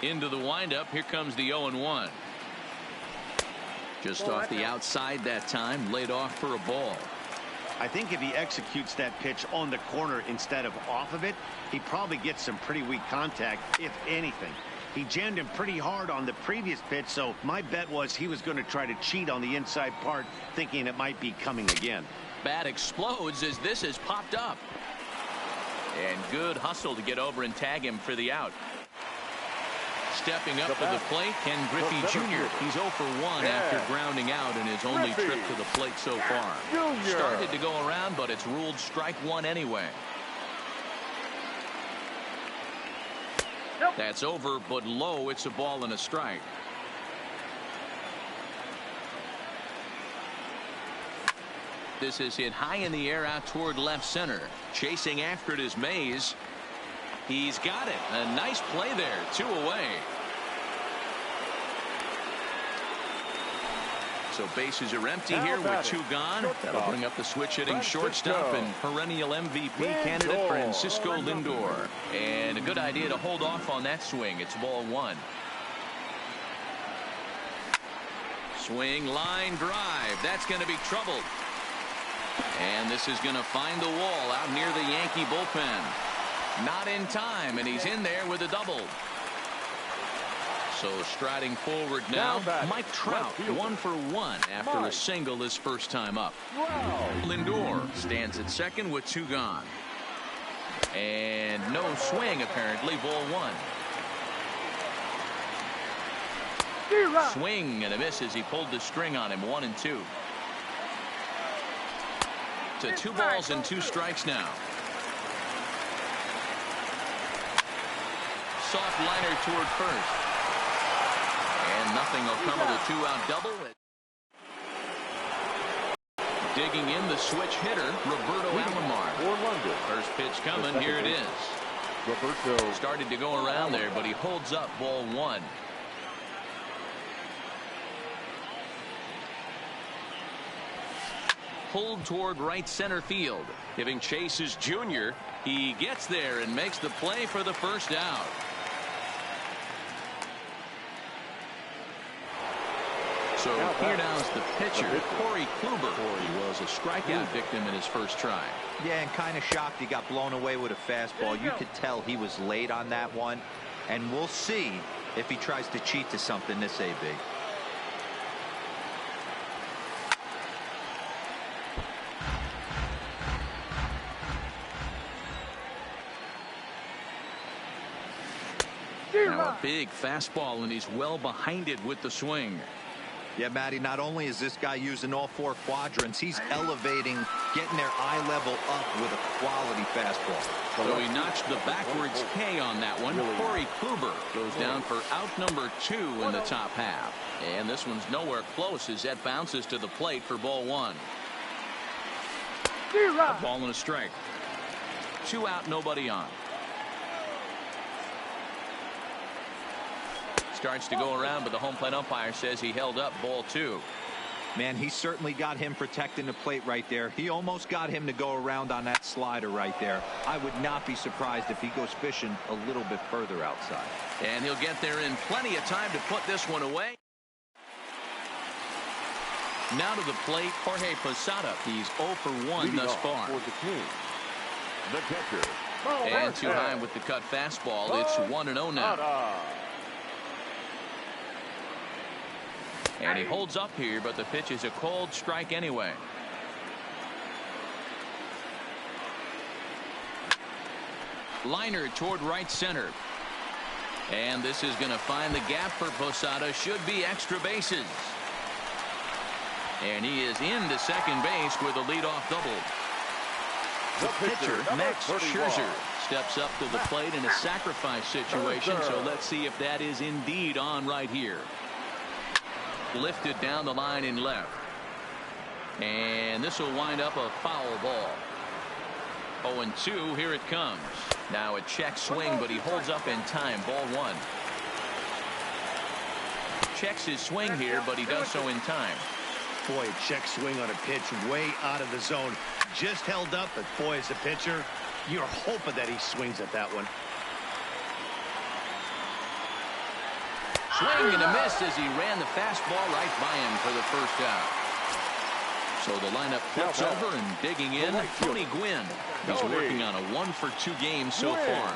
Into the windup. Here comes the 0-1. Just off the outside that time. Laid off for a ball. I think if he executes that pitch on the corner instead of off of it, he probably gets some pretty weak contact, if anything. He jammed him pretty hard on the previous pitch, so my bet was he was going to try to cheat on the inside part, thinking it might be coming again. Bat explodes as this has popped up. And good hustle to get over and tag him for the out. Stepping up to the plate, Ken Griffey Jr. He's 0 for 1 after grounding out in his only trip to the plate so far. Started to go around, but it's ruled strike one anyway. That's over, but low. It's a ball and a strike. This is hit high in the air out toward left center. Chasing after it is Mays. He's got it. A nice play there. 2 away. So bases are empty here with 2 gone. That'll bring up the switch hitting shortstop and perennial MVP candidate Francisco Lindor. And a good idea to hold off on that swing. It's ball 1. Swing, line drive. That's going to be troubled. And this is going to find the wall out near the Yankee bullpen. Not in time, and he's in there with a double. So striding forward now, Mike Trout, 1 for 1 after a single his first time up. Lindor stands at second with 2 gone. And no swing apparently, ball 1. Swing and a miss as he pulled the string on him. 1 and 2. To 2 balls and 2 strikes now. Soft liner toward first. And nothing will come of the 2-out double. Digging in the switch hitter, Roberto Alomar. First pitch coming. Here it is. Roberto started to go around there, but he holds up, ball 1. Pulled toward right center field. Giving chase is Junior. He gets there and makes the play for the first out. So here now is the pitcher, Corey Kluber. He was a strikeout victim in his first try. Yeah, and kind of shocked he got blown away with a fastball. You could tell he was late on that one. And we'll see if he tries to cheat to something this AB. Now a big fastball, and he's well behind it with the swing. Yeah, Matty, not only is this guy using all 4 quadrants, he's elevating, getting their eye level up with a quality fastball. So he notched the backwards K on that one. Corey Kluber goes down for out number 2 in the top half. And this one's nowhere close as that bounces to the plate for ball 1. A ball and a strike. 2 out, nobody on. Starts to go around, but the home plate umpire says he held up, ball 2. Man, he certainly got him protecting the plate right there. He almost got him to go around on that slider right there. I would not be surprised if he goes fishing a little bit further outside. And he'll get there in plenty of time to put this one away. Now to the plate, Jorge Posada. He's 0 for 1 thus far. The catcher. And too high with the cut fastball. It's 1-0 now. And he holds up here, but the pitch is a cold strike anyway. Liner toward right center. And this is going to find the gap for Posada. Should be extra bases. And he is into second base with a leadoff double. The pitcher, Max Scherzer, steps up to the plate in a sacrifice situation. So let's see if that is indeed on right here. Lifted down the line in left. And this will wind up a foul ball. 0-2. Here it comes. Now a check swing, but he holds up in time. Ball 1. Checks his swing here, but he does so in time. Boy, a check swing on a pitch way out of the zone. Just held up, but boy, as a pitcher, you're hoping that he swings at that one. Swing and a miss as he ran the fastball right by him for the first out. So the lineup flips over and digging in, Tony Gwynn. He's working on a 1-for-2 game so far.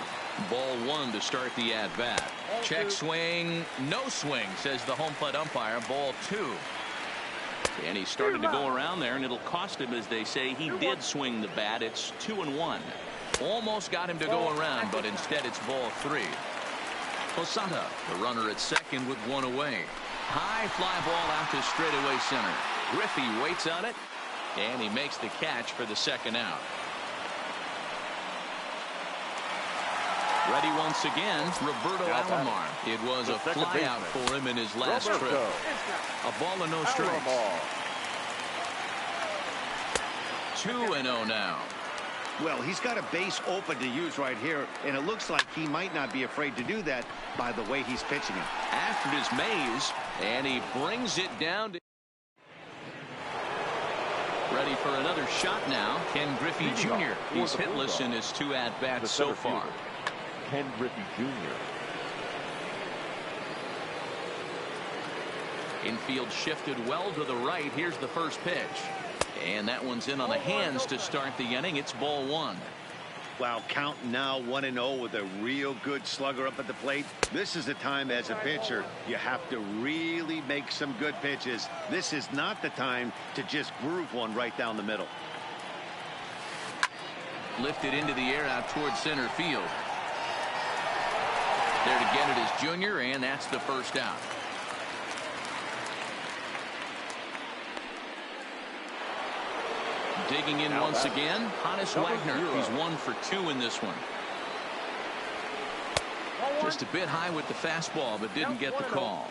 Ball 1 to start the at-bat. Check swing, no swing, says the home plate umpire. Ball 2. And he started to go around there, and it'll cost him, as they say. He did swing the bat. It's 2-1. Almost got him to go around, but instead it's ball 3. Posada, the runner at second with 1 away. High fly ball out to straightaway center. Griffey waits on it, and he makes the catch for the second out. Ready once again, Roberto Alomar. It was a fly out for him in his last trip. A ball and no strikes. 2-0 now. Well, he's got a base open to use right here, and it looks like he might not be afraid to do that by the way he's pitching it. After his maze, and he brings it down to... Ready for another shot now, Ken Griffey Jr. He's hitless in his 2 at-bats so far. Ken Griffey Jr. Infield shifted well to the right. Here's the first pitch. And that one's in on the hands to start the inning. It's ball 1. Wow, count now 1-0 with a real good slugger up at the plate. This is the time as a pitcher you have to really make some good pitches. This is not the time to just groove one right down the middle. Lifted into the air out towards center field. There to get it is Junior, and that's the first out. Digging in once again, Honus Wagner. He's 1 for 2 in this one. Just a bit high with the fastball, but didn't get the call.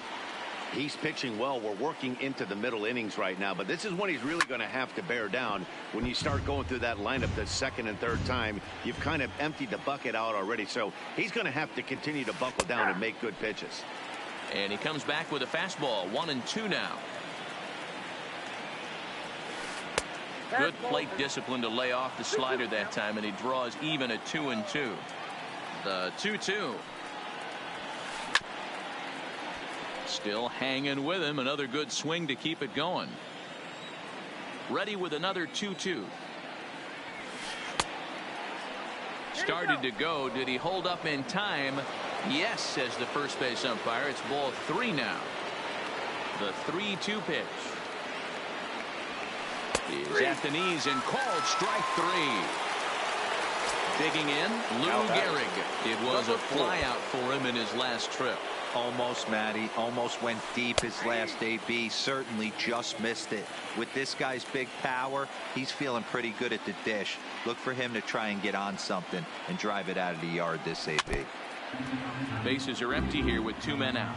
He's pitching well. We're working into the middle innings right now, but this is when he's really going to have to bear down. When you start going through that lineup the second and third time, you've kind of emptied the bucket out already, so he's going to have to continue to buckle down and make good pitches. And he comes back with a fastball. 1-2 now. Good plate discipline to lay off the slider that time, and he draws even at 2-2. The 2-2. Still hanging with him. Another good swing to keep it going. Ready with another 2-2. Started to go. Did he hold up in time? Yes, says the first base umpire. It's ball 3 now. The 3-2 pitch is at the knees and called strike 3. Digging in, Lou Gehrig. It was a fly out for him in his last trip. Almost, Matty. Almost went deep his last AB. Certainly just missed it. With this guy's big power, he's feeling pretty good at the dish. Look for him to try and get on something and drive it out of the yard this AB. Bases are empty here with 2 men out.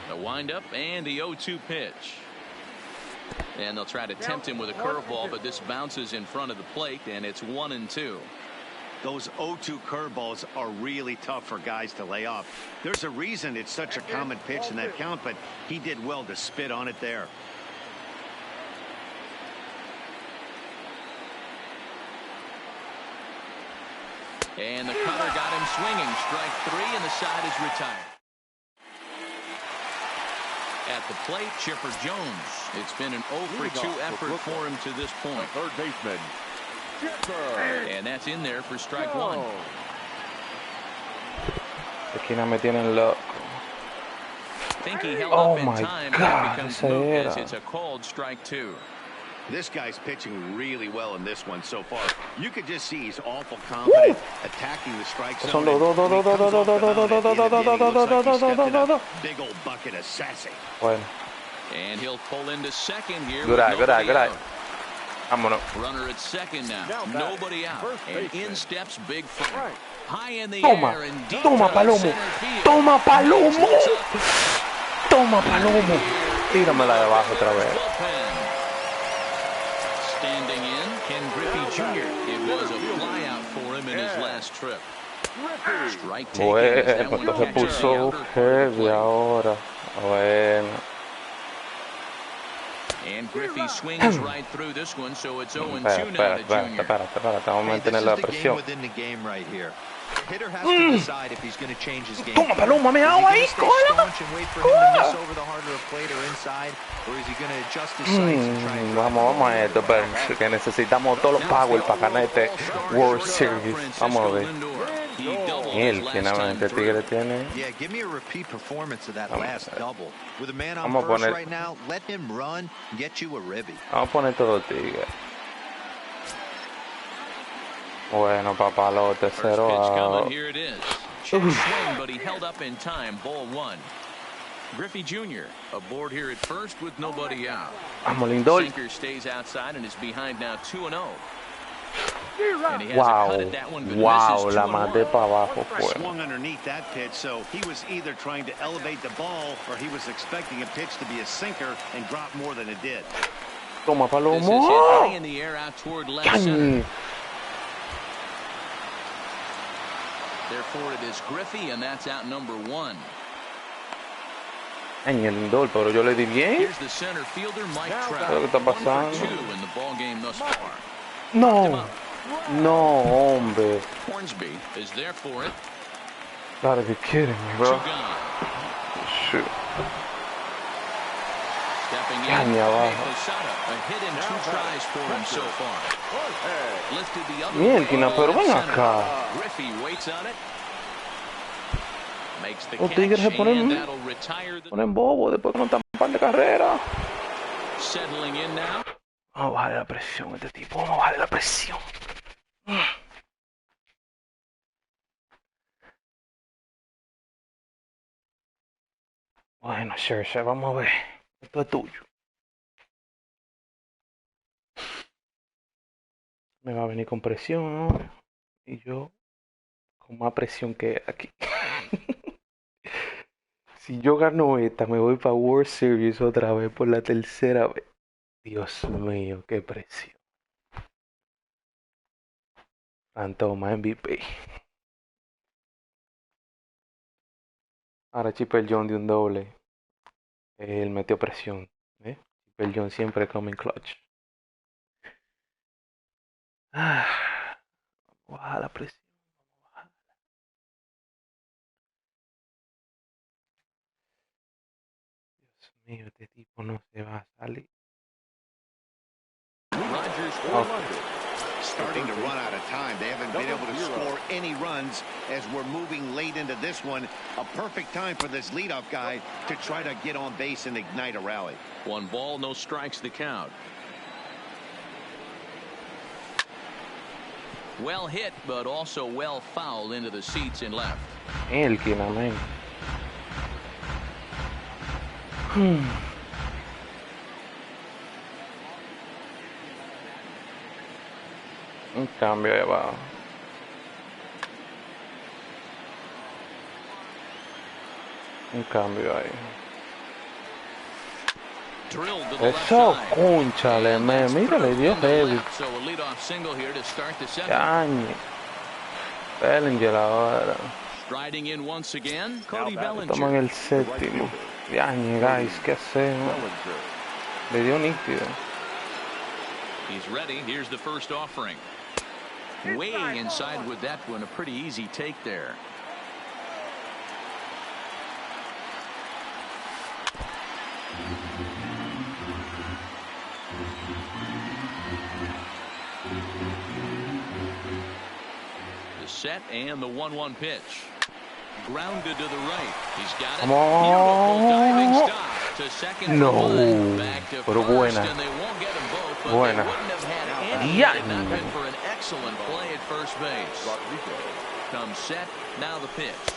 The windup and the 0-2 pitch. And they'll try to tempt him with a curveball, but this bounces in front of the plate, and it's 1-2. Those 0-2 curveballs are really tough for guys to lay off. There's a reason it's such a common pitch in that count, but he did well to spit on it there. And the cutter got him swinging. Strike 3, and the side is retired. At the plate, Chipper Jones. It's been an 0-for-2 effort for him to this point. Third baseman, Chipper. And that's in there for strike 1. Esquina me tienen loco. Think he held up in time. That becomes moot as it's a called strike 2. This guy's pitching really well in this one so far. You could just see he's awful confident attacking the strike zone. Big old bucket of sassy. Bueno. And he'll pull into second here. Good eye, good eye, good eye. Vámonos. Runner at second now. Nobody out. And in steps Big Frank. High in the Toma. air and deep Toma, to Palomo. center field. Toma, Palomo. Toma, Palomo. Tíramela de abajo otra vez. Standing in, Ken Griffey Jr. It was a flyout for him in his last trip. Strike taken. Bueno, se puso heavy ahora. Bueno. And Griffey swings right through this one, so it's 0-2 now to Junior. Espérate, vamos a mantener la presión. Toma, Paloma, me hago ahí, cógela. Vamos a esto, que necesitamos todos los power para ganar este World Series. Vamos a ver. Él, que nada más este tigre tiene. Vamos a poner. Vamos a poner todo tigre. Bueno, papalote, 0 swing, but he held up in time. Ball 1. Griffey Jr. aboard here at first with nobody out. Vamos, Lindor. Sinker stays outside and is behind now 2-0. Wow, la maté para abajo. Swung underneath that pitch, so he was either trying to elevate the ball or he was expecting a pitch to be a sinker and drop more than it did. Toma, Palomo. This is hit high in the air out toward left center. Therefore, it is Griffey, and that's out number 1. Ay, el Lindor, pero yo le di bien. Here's the center fielder, Mike Trout. ¿Qué está 1 pasando? for 2 in the ball game thus far. No, no, hombre. Hornsby is there for it. Gotta be kidding me, bro. Shoot. Stepping in, Posada, a hit in 2 tries for him so far. Lifted the other way. Pero ven acá. Griffey waits on it. Makes the Los catch, tigres se and that'll retire the... ponen bobo después que no están par de carrera. Settling in now. Vamos a bajar la presión este tipo. Vamos a bajar la presión. Bueno, Scherzer, vamos a ver. Esto es tuyo. Me va a venir con presión, ¿no? Y yo con más presión que aquí. Si yo gano esta, me voy para World Series otra vez por la 3ª vez. Dios mío, qué presión. Fantoma MVP. Ahora Chipper Jones de un doble. Él metió presión. Chipper Jones siempre come en clutch. Baja la presión. Dios mío, este tipo no se va a salir. Starting to run out of time. They haven't been able to score any runs as we're moving late into this one. A perfect time for this leadoff guy to try to get on base and ignite a rally. 1 ball, no strikes the count. Well hit, but also well fouled into the seats in left. Elkin, amén. Un cambio ahí abajo. Un cambio ahí. Eso, cónchale, mira, le dio heavy. Cañe. Bellinger ahora. Estamos en el 7º. Yañe, guys, ¿qué hacemos? Le dio nítido. He's ready. Here's the first offering. Way inside with that one. A pretty easy take there. The set and the 1-1 pitch. Grounded to the right. He's got it. Beautiful diving stop to second. No, back to pero first, buena. and they won't get them both, but Buena. they wouldn't have had any had it not been for an excellent play at first base. Comes set, now the pitch.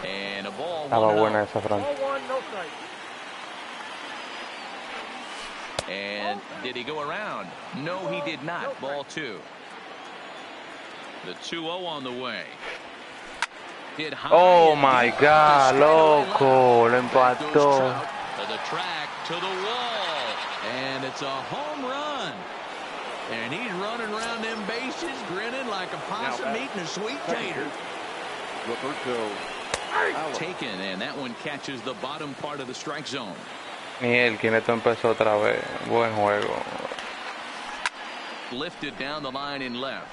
And a ball. Estaba buena esa, Fran. And did he go around? No, he did not. Ball 2. The 2-0 on the way. Oh my God, loco, lo empató. To the track, to the wall, and it's a home run. And he's running around them bases, grinning like a possum eating a sweet tater. Taken, and that one catches the bottom part of the strike zone. Mielkin, esto empezó otra vez. Buen juego. Lifted down the line in left.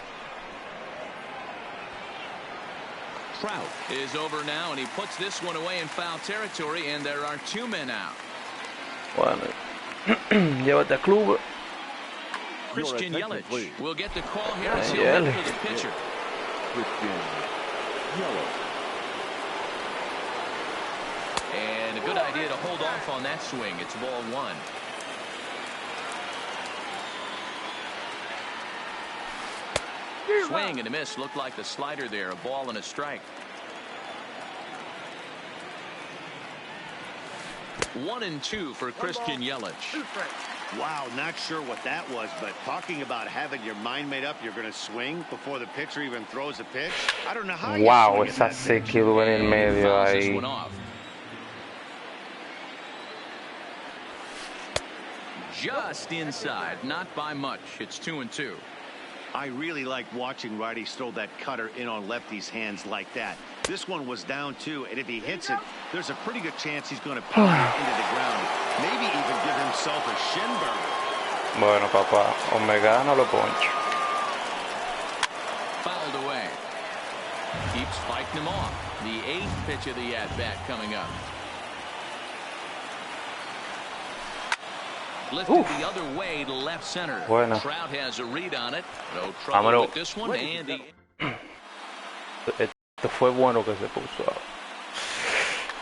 Trout is over now, and he puts this one away in foul territory, and there are 2 men out. Bueno, llévate a club. Christian Yelich will get the call here as he'll head for the pitcher. Christian Yelich. And a good idea to hold off on that swing. It's ball 1. Swing and a miss. Looked like the slider there. A ball and a strike. 1-2 for Christian Yelich. Wow, not sure what that was, but talking about having your mind made up, you're going to swing before the pitcher even throws a pitch. I don't know how. Wow, esa se quedó en el medio ahí. Just inside, not by much. It's 2-2. I really like watching righties throw that cutter in on lefties' hands like that. This one was down 2, and if he hits it, there's a pretty good chance he's going to pound it into the ground. Maybe even give himself a shin burn. Bueno, papá, o me gana o lo poncho. Fouled away. Keeps fighting him off. The 8th pitch of the at-bat coming up. Lifted the other way to left center. Bueno. Trout has a read on it. No trouble with this one. And Esto fue bueno que se puso.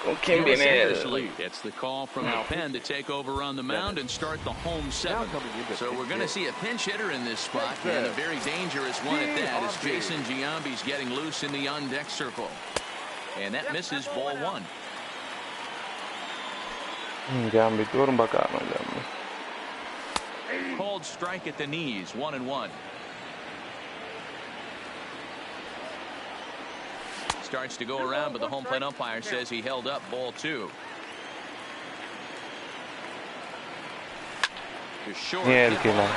¿Con quién viene él? It's the call from the pen to take over on the mound and start the home 7th. So we're going to see a pinch hitter in this spot, and a very dangerous one at that, as Jason Giambi's getting loose in the on-deck circle. And that misses ball 1. Giambi, tú eres un bacano, Giambi. Called strike at the knees, 1-1. Starts to go around, but the home plate umpire says he held up ball 2. To short. Mielkina.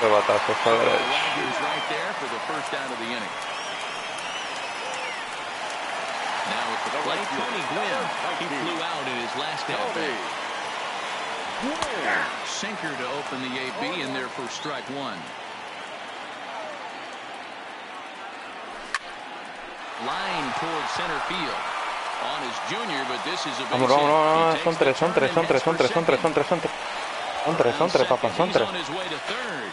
Qué batazo fue derecho. Wagner's right there for the first out of the inning. Now at the plate, Tony Gwynn. He flew out in his last at-bat. Sinker to open the AB in there for strike 1. Line towards center field. On his junior, but this is a base hit. Vámonos, son tres, papá, son tres.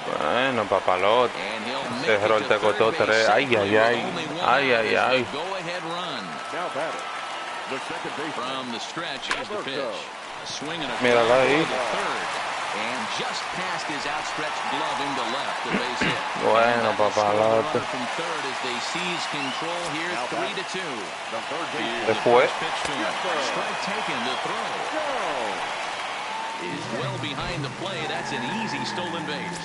Bueno, papalote. Cerró el tecotó 3. Ay, ay, ay. Ay, ay, ay. From the stretch is the pitch. Swing and a Mírala ahí. And just past his outstretched glove into left, the base hit. Bueno, papalote. From third as they seize control here, 3-2. Después. Strike taken to throw. Is well behind the play. That's an easy stolen base.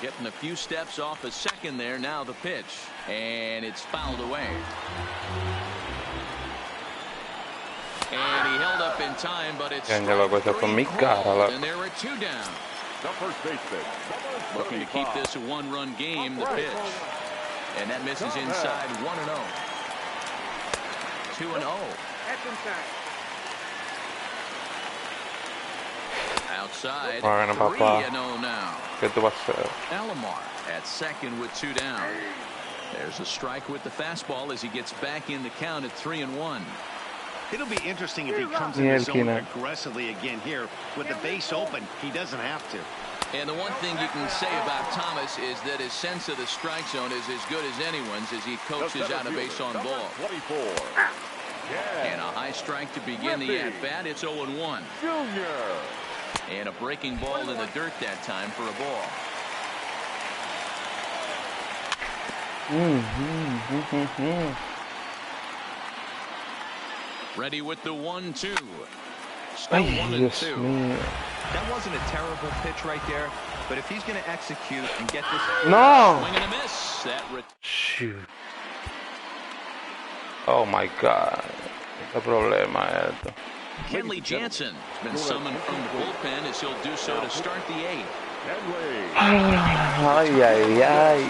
Getting a few steps off a second there. Now the pitch, and it's fouled away. And he held up in time, but it's and there were 2 down. Looking to keep this a 1-run game, the pitch. And that misses inside, 1-0. 2-0. Outside, 3-0 now. ¿Qué tú vas a hacer? Alomar at second with 2 down. There's a strike with the fastball as he gets back in the count at 3-1. It'll be interesting if he comes in the zone aggressively again here. With the base open, he doesn't have to. And the one thing you can say about Thomas is that his sense of the strike zone is as good as anyone's as he coaches out a base on ball. And a high strike to begin the at-bat. It's 0-1. And a breaking ball in the dirt that time for a ball. Ready with the 1-2. Still 1-2. That wasn't a terrible pitch right there, but if he's going to execute and get this. No. Swing and a miss. Shoot. Oh my God. ¿Qué problema es esto? Kenley Jansen has been summoned from the bullpen as he'll do so to start the 8th. Ay, ay, ay.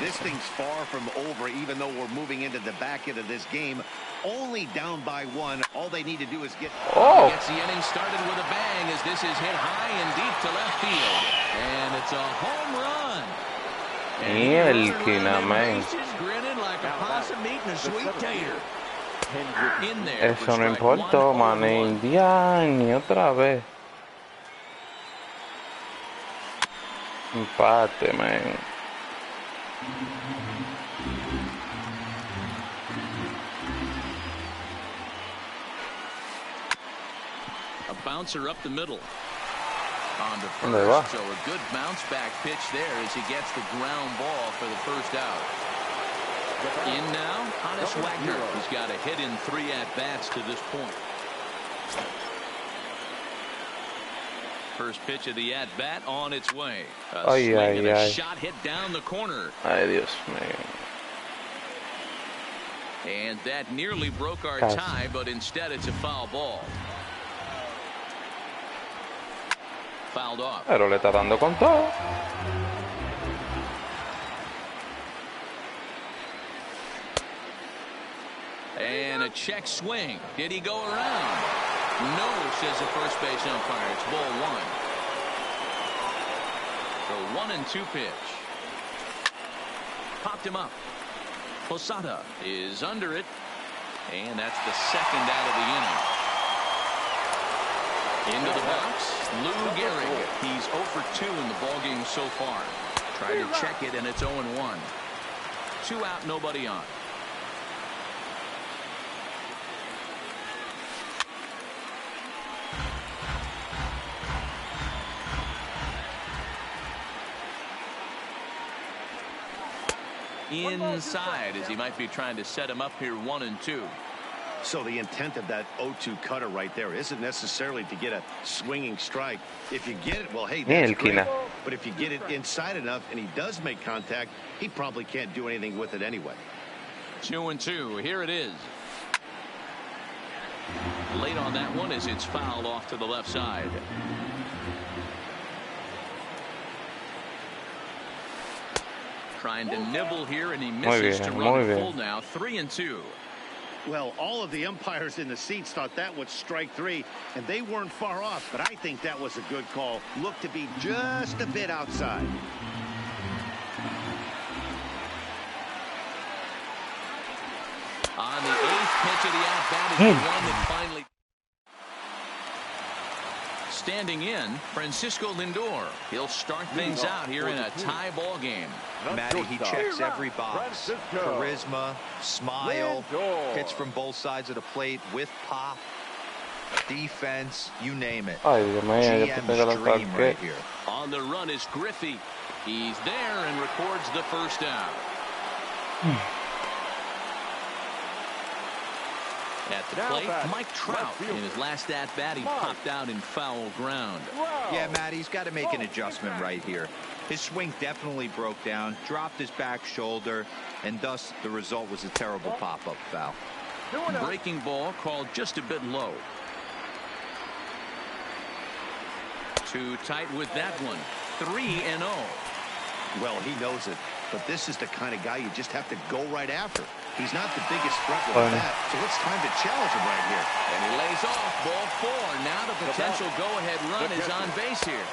This thing's far from over, even though we're moving into the back end of this game. Only down by 1. All they need to do is get... Oh. Gets the inning started with a bang as this is hit high and deep to left field. And it's a home run. Mielquina, man. Grinning like a possum eating a sweet tater. In there. Eso no importó, man. Indiana, otra vez. Empate, man. A bouncer up the middle. On to ¿Dónde va? first, so a good bounce back pitch there as he gets the ground ball for the first out. In now, Honus Wagner. He's got a hit in 3 at-bats to this point. First pitch of the at-bat on its way. A swing and a shot hit down the corner. Ay, Dios mío. And that nearly broke our tie, but instead it's a foul ball. Fouled off. Pero le está dando con todo. And a check swing. Did he go around? No, says the first base umpire. It's ball 1. The 1-2 pitch. Popped him up. Posada is under it. And that's the second out of the inning. Into the box, Lou Gehrig. He's 0 for 2 in the ballgame so far. Try to check it, and it's 0-1. 2 out, nobody on. Inside as he might be trying to set him up here 1-2. So the intent of that 0-2 cutter right there isn't necessarily to get a swinging strike. If you get it, well, hey, that's great. But if you get it inside enough and he does make contact, he probably can't do anything with it anyway. 2-2. Here it is. Late on that one as it's fouled off to the left side. Trying to nibble here, and he misses to run it full now. 3-2. Well, all of the umpires in the seats thought that was strike 3, and they weren't far off, but I think that was a good call. Looked to be just a bit outside. On the 8th pitch of the at-bat is the one that finally... Standing in, Francisco Lindor. He'll start things out here in a tie ball game. Matty, he checks every box. Charisma, smile, hits from both sides of the plate with pop, defense, you name it. GM's dream right here. On the run is Griffey. He's there and records the first out. At the plate, Mike Trout. In his last at-bat, he popped out in foul ground. Yeah, Matt, he's got to make an adjustment right here. His swing definitely broke down, dropped his back shoulder, and thus the result was a terrible pop-up foul. Breaking ball called just a bit low. Too tight with that one. 3-0. Well, he knows it, but this is the kind of guy you just have to go right after. He's not the biggest threat with that, so it's time to challenge him right here. And he lays off ball 4. Now the potential go-ahead run is on base here.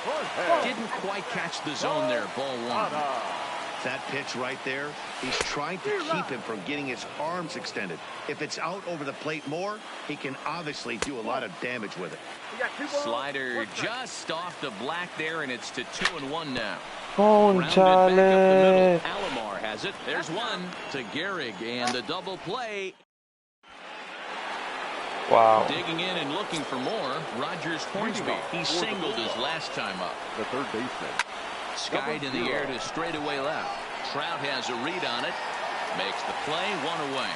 Didn't quite catch the zone there. Ball 1. That pitch right there, he's trying to keep him from getting his arms extended. If it's out over the plate more, he can obviously do a lot of damage with it. Slider just off the black there, and it's to 2-1 now. Conchale. Alomar has it. There's one to Gehrig, and the double play. Wow. Digging in and looking for more. Rogers Hornsby. He singled his last time up. The third baseman. Skied in the air to straightaway left. Trout has a read on it. Makes the play. 1 away.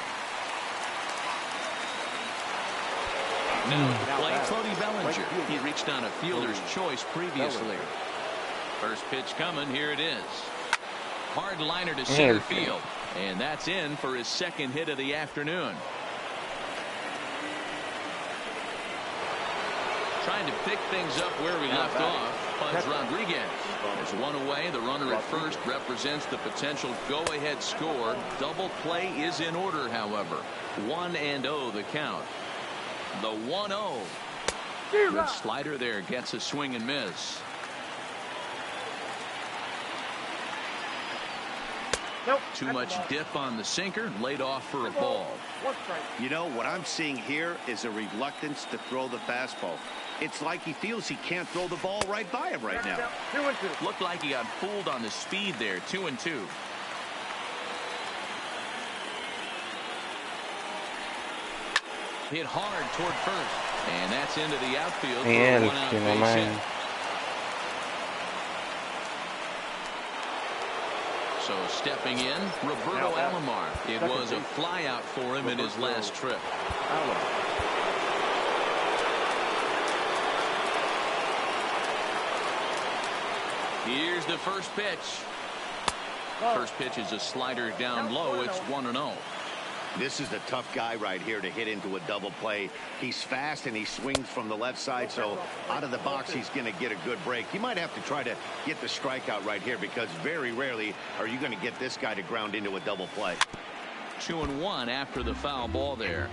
Now to play Cody Bellinger. He reached on a fielder's choice previously. First pitch coming. Here it is. Hard liner to center field. And that's in for his second hit of the afternoon. Trying to pick things up where we left off. Pudge Rodriguez. There's one away. The runner at first represents the potential go-ahead score. Double play is in order, however. 1-0 the count. The 1-0. Good slider there. Gets a swing and miss. Nope. Too much dip on the sinker. Laid off for a ball. You know, what I'm seeing here is a reluctance to throw the fastball. It's like he feels he can't throw the ball right by him right now. 2-2. Looked like he got fooled on the speed there. 2-2. Hit hard toward first. And that's into the outfield for a one-out base hit. So stepping in, Roberto Alomar. It was a flyout for him in his last trip. Here's the first pitch. First pitch is a slider down low. It's 1-0. This is a tough guy right here to hit into a double play. He's fast and he swings from the left side, so out of the box he's going to get a good break. You might have to try to get the strikeout right here because very rarely are you going to get this guy to ground into a double play. 2-1 after the foul ball there.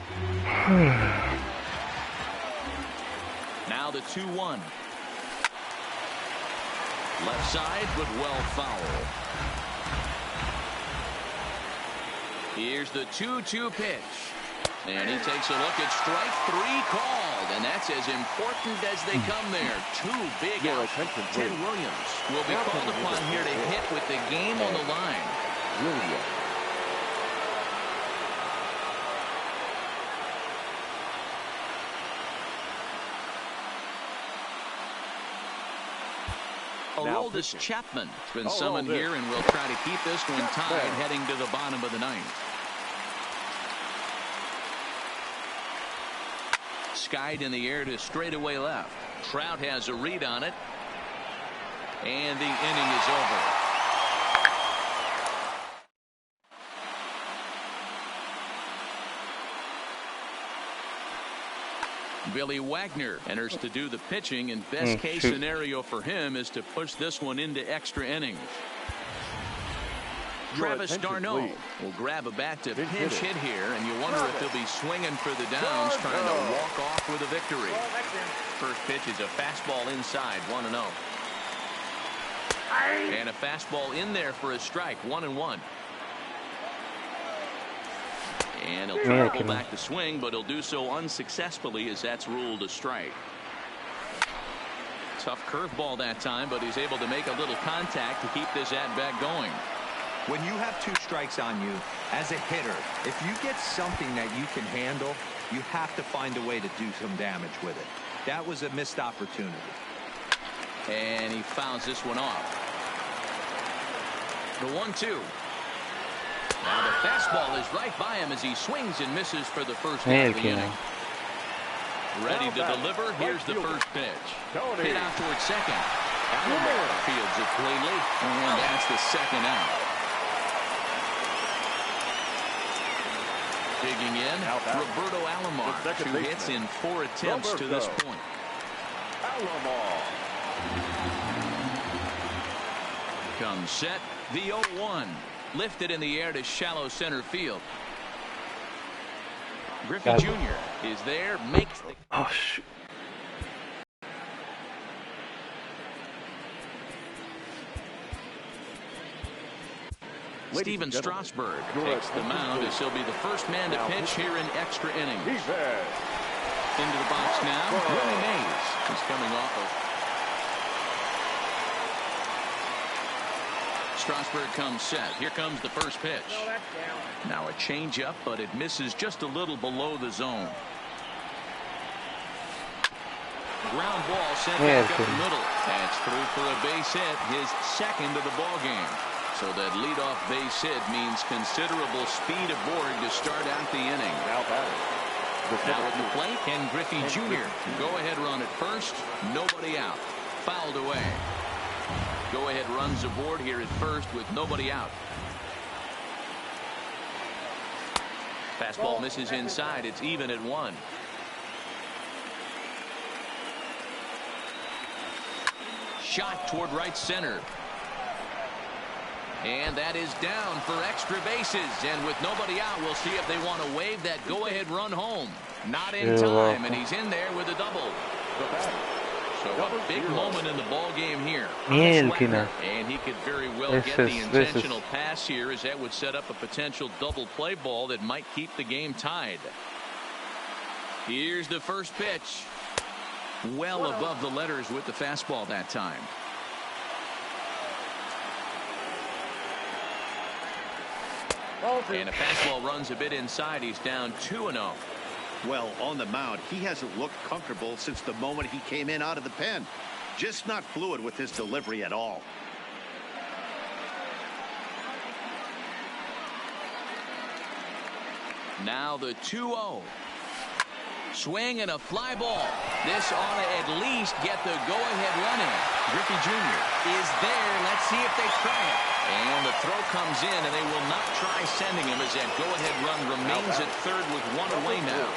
Now the 2-1. Left side, but well foul. Here's the 2-2 pitch. And he takes a look at strike three called. And that's as important as they come there. Two big outs. Ted Williams will be called upon here to hit with the game on the line. Aroldis Chapman has been summoned here and will try to keep this one tied heading to the bottom of the ninth. Skied in the air to straightaway left. Trout has a read on it. And the inning is over. Billy Wagner enters to do the pitching, and best case scenario for him is to push this one into extra innings. Travis d'Arnaud will grab a bat to pinch hit here, and you wonder if he'll be swinging for the downs, trying to walk off with a victory. First pitch is a fastball inside, 1-0. And a fastball in there for a strike, 1-1. And he'll try to pull back the swing, but he'll do so unsuccessfully as that's ruled a strike. Tough curveball that time, but he's able to make a little contact to keep this at-bat going. When you have two strikes on you, as a hitter, if you get something that you can handle, you have to find a way to do some damage with it. That was a missed opportunity. And he fouls this one off. The 1-2. Now the fastball is right by him as he swings and misses for the first half of the inning. Ready to deliver. Here's the first pitch. Hit out towards second. Alomar fields it cleanly, and that's the second out. Digging in, Roberto Alomar. 2 hits in 4 attempts to this point. Comes set. The 0-1. Lifted in the air to shallow center field. Griffey Jr. is there, makes the... Oh, shoot. Steven Strasburg takes the mound as he'll be the first man to pitch here in extra innings. Into the box now, Willie Mays. He's coming off of... Strasburg comes set. Here comes the first pitch. Now a changeup, but it misses just a little below the zone. Ground ball sent back up the middle. That's through for a base hit, his second of the ball game. So that leadoff base hit means considerable speed aboard to start out the inning. Now at the plate, Ken Griffey Jr. Go-ahead run at first. Nobody out. Fouled away. Go-ahead runs aboard here at first with nobody out. Fastball misses inside. It's even at 1. shot toward right center. And that is down for extra bases. And with nobody out, we'll see if they want to wave that go-ahead run home. Not in time, and he's in there with a double. So a big moment in the ball game here. And he could very well get the intentional pass here, as that would set up a potential double play ball that might keep the game tied. Here's the first pitch. Well above the letters with the fastball that time. And a fastball runs a bit inside. He's down 2-0. Well, on the mound, he hasn't looked comfortable since the moment he came in out of the pen. Just not fluid with his delivery at all. Now the 2-0. Swing and a fly ball. This ought to at least get the go-ahead run in. Griffey Jr. is there. Let's see if they try it. And the throw comes in, and they will not try sending him, as that go-ahead run remains at third with one away now.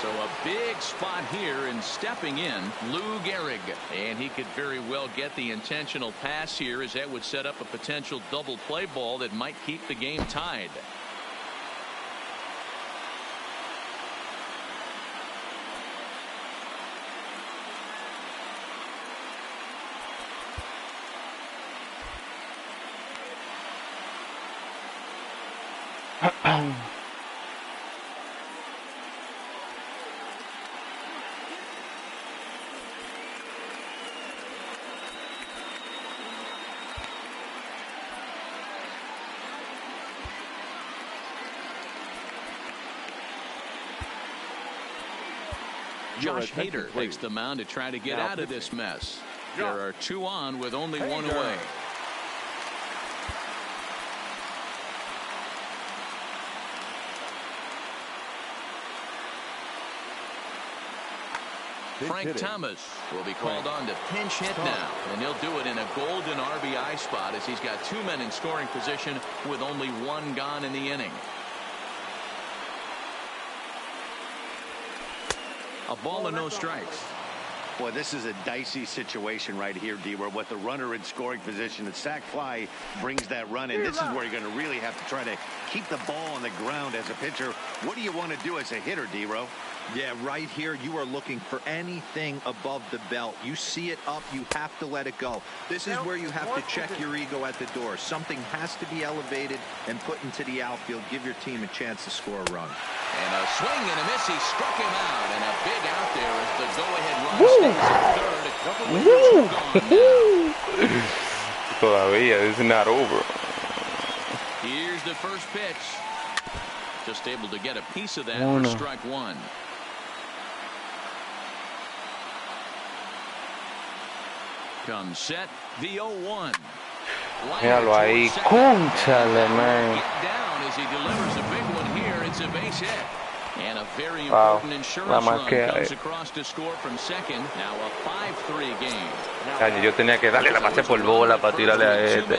So a big spot here, and stepping in, Lou Gehrig. And he could very well get the intentional pass here, as that would set up a potential double play ball that might keep the game tied. Josh Hader takes the mound to try to get out of this mess. There are two on with only one away. Frank Thomas will be called on to pinch hit now, and he'll do it in a golden RBI spot, as he's got two men in scoring position with only one gone in the inning. A ball and no strikes. Boy, this is a dicey situation right here, D, where with the runner in scoring position, the sac fly brings that run in. This is where you're going to really have to try to keep the ball on the ground as a pitcher. What do you want to do as a hitter, D-Ro? Yeah, right here, you are looking for anything above the belt. You see it up, you have to let it go. This is where you have to check your ego at the door. Something has to be elevated and put into the outfield. Give your team a chance to score a run. And a swing and a miss. He struck him out. And a big out there as the go-ahead run stays at third. Todavía, it's not over. Here's the first pitch. Just able to get a piece of that for strike one. Comes set, the 0-1. Míralo ahí, cónchale, man. Get down as he delivers a big one here. It's a base hit. And a very important insurance run comes across to score from second. Now a 5-3 game. Yo tenía que darle la pase por bola para tirarle a este.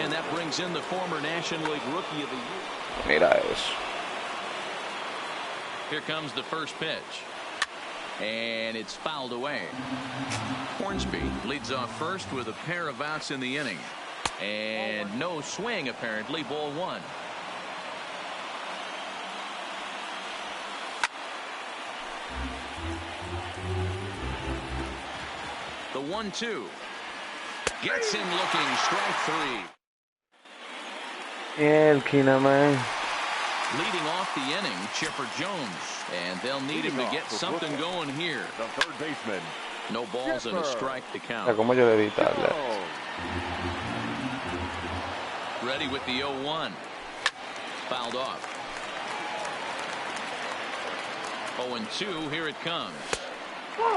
And that brings in the former National League Rookie of the Year. Mira eso. Here comes the first pitch. And it's fouled away. Hornsby leads off first with a pair of outs in the inning. And no swing, apparently. Ball one. The 1-2. Gets him looking. Strike three. Elkina, man. Leading off the inning, Chipper Jones, and they'll need him to get something going here. The third baseman. No balls and a strike to count. ¿Cómo yo debí darle? Ready with the 0-1. Fouled off. 0-2, here it comes.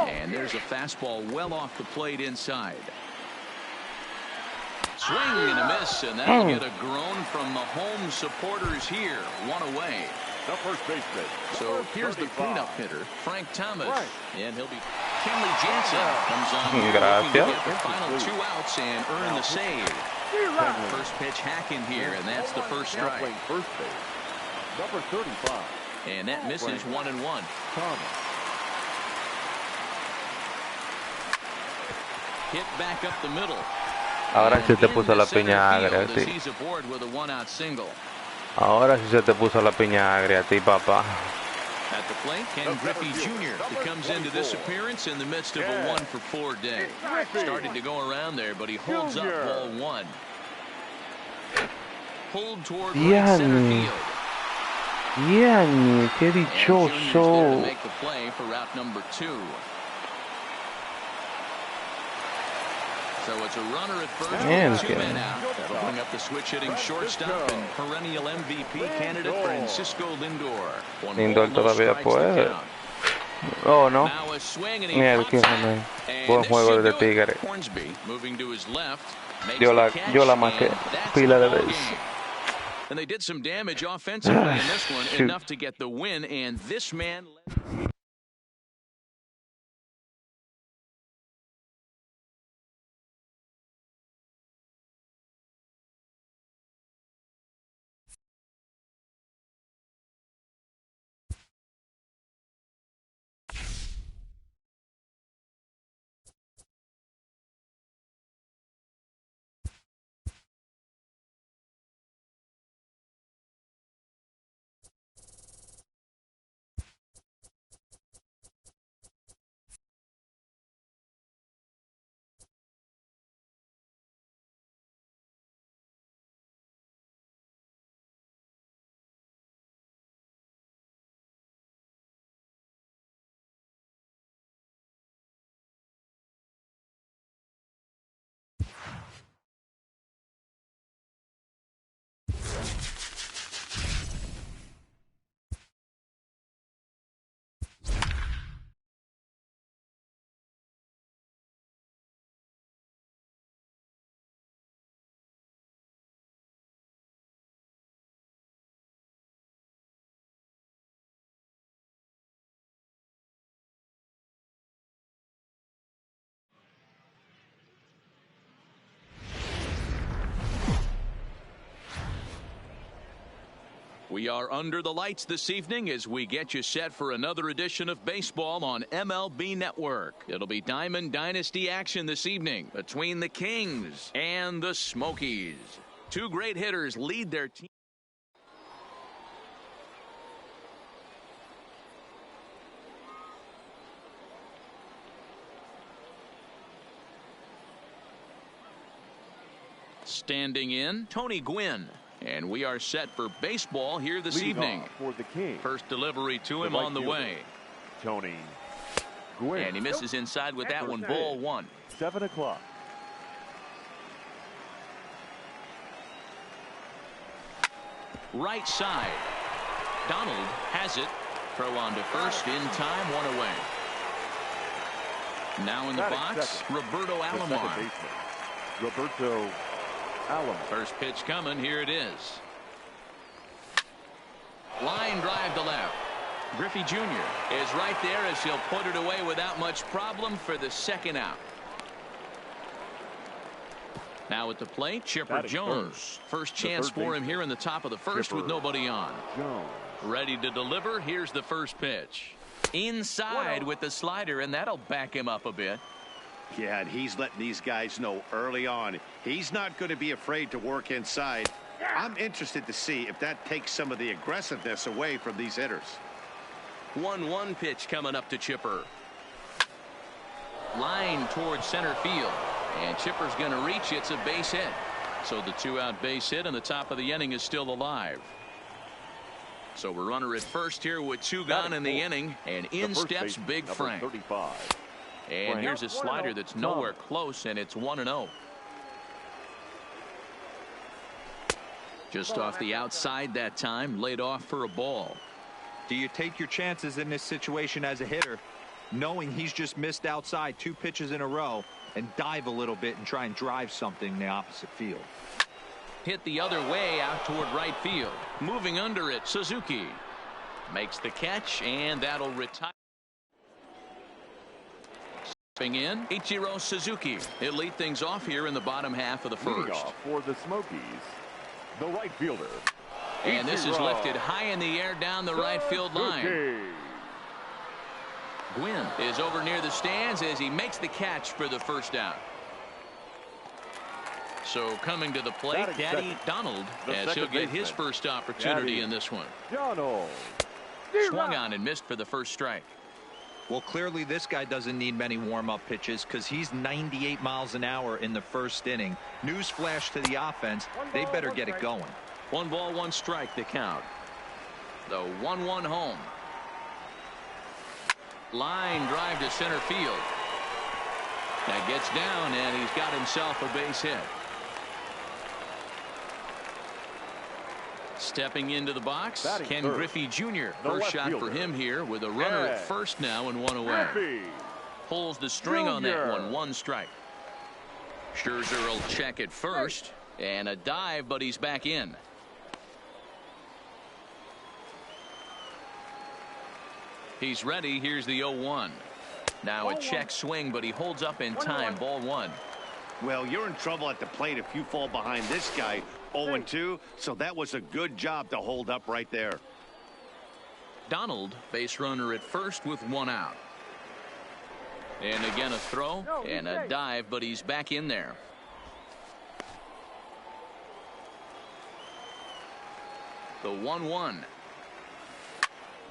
And there's a fastball well off the plate inside. Swing and a miss, and that'll get a groan from the home supporters here. One away. The first baseman. So here's the cleanup hitter, Frank Thomas. And he'll be Kenley Jansen comes on here looking to get the final two outs and earn the save. First pitch hack in here, and that's the first strike. First base. Number 35. And that misses 1-1. Thomas. Hit back up the middle. Ahora sí te puso la piña agria, sí. He's aboard with a one-out single. Ahora sí se te puso la piña agria a ti, papá. At the plate, Ken Griffey Jr. He comes into this appearance in the midst of a 1-for-4 day. Started to go around there, but he holds up ball one. Pulled toward right center field. Qué dichoso. To make the play for route number 2. So it's a runner at first with 2 men out. That'll bring up the switch-hitting shortstop and perennial MVP candidate Francisco Lindor. Lindor todavía puede. Oh, no. Mira, qué buen juego de Tigre. Yo la marqué pila de veces. And they did some damage offensively in this one, enough to get the win, and this man... We are under the lights this evening as we get you set for another edition of baseball on MLB Network. It'll be Diamond Dynasty action this evening between the Kings and the Smokies. 2 great hitters lead their team. Standing in, Tony Gwynn. And we are set for baseball here this evening. For the Kings. First delivery to him on the way. Tony Gwynn. And he misses inside with that one. Ball 1. 7 o'clock. Right side. Donald has it. Throw on to first in time. 1 away. Now in the box, Roberto Alomar. Roberto Alomar. First pitch coming. Here it is. Line drive to left. Griffey Jr. is right there as he'll put it away without much problem for the second out. Now at the plate, Chipper Jones. First chance for him here in the top of the first with nobody on. Ready to deliver. Here's the first pitch. Inside with the slider, and that'll back him up a bit. Yeah, and he's letting these guys know early on he's not going to be afraid to work inside. I'm interested to see if that takes some of the aggressiveness away from these hitters. 1-1 pitch coming up to Chipper. Line towards center field. And Chipper's going to reach. It's a base hit. So the 2-out base hit and the top of the inning is still alive. So we're runner at first here with 2 gone in the inning. And in steps Big Frank. 35. And here's a slider that's nowhere close, and it's 1-0. Just off the outside that time, laid off for a ball. Do you take your chances in this situation as a hitter, knowing he's just missed outside 2 pitches in a row, and dive a little bit and try and drive something in the opposite field? Hit the other way out toward right field. Moving under it, Suzuki makes the catch, and that'll retire. In Ichiro Suzuki. He'll lead things off here in the bottom half of the first. Off for the Smokies, the right fielder. And this is lifted high in the air down the right field line. Gwynn is over near the stands as he makes the catch for the first out. So coming to the plate, Daddy Donald, as he'll get his first opportunity in this one. Donald. Swung on and missed for the first strike. Well, clearly this guy doesn't need many warm-up pitches because he's 98 miles an hour in the first inning. Newsflash to the offense, they better get it going. 1 ball, 1 strike the count. The 1-1 home. Line drive to center field. That gets down, and he's got himself a base hit. Stepping into the box, Ken Griffey Jr. First shot for him here with a runner at first now and 1 away. Pulls the string on that one. 1 strike. Scherzer will check at first, and a dive, but he's back in. He's ready. Here's the 0-1. Now a check swing, but he holds up in time. Ball 1. Well, you're in trouble at the plate if you fall behind this guy. 0-2, so that was a good job to hold up right there. Donald, base runner at first with 1 out. And again a throw and a dive, but he's back in there. The 1-1.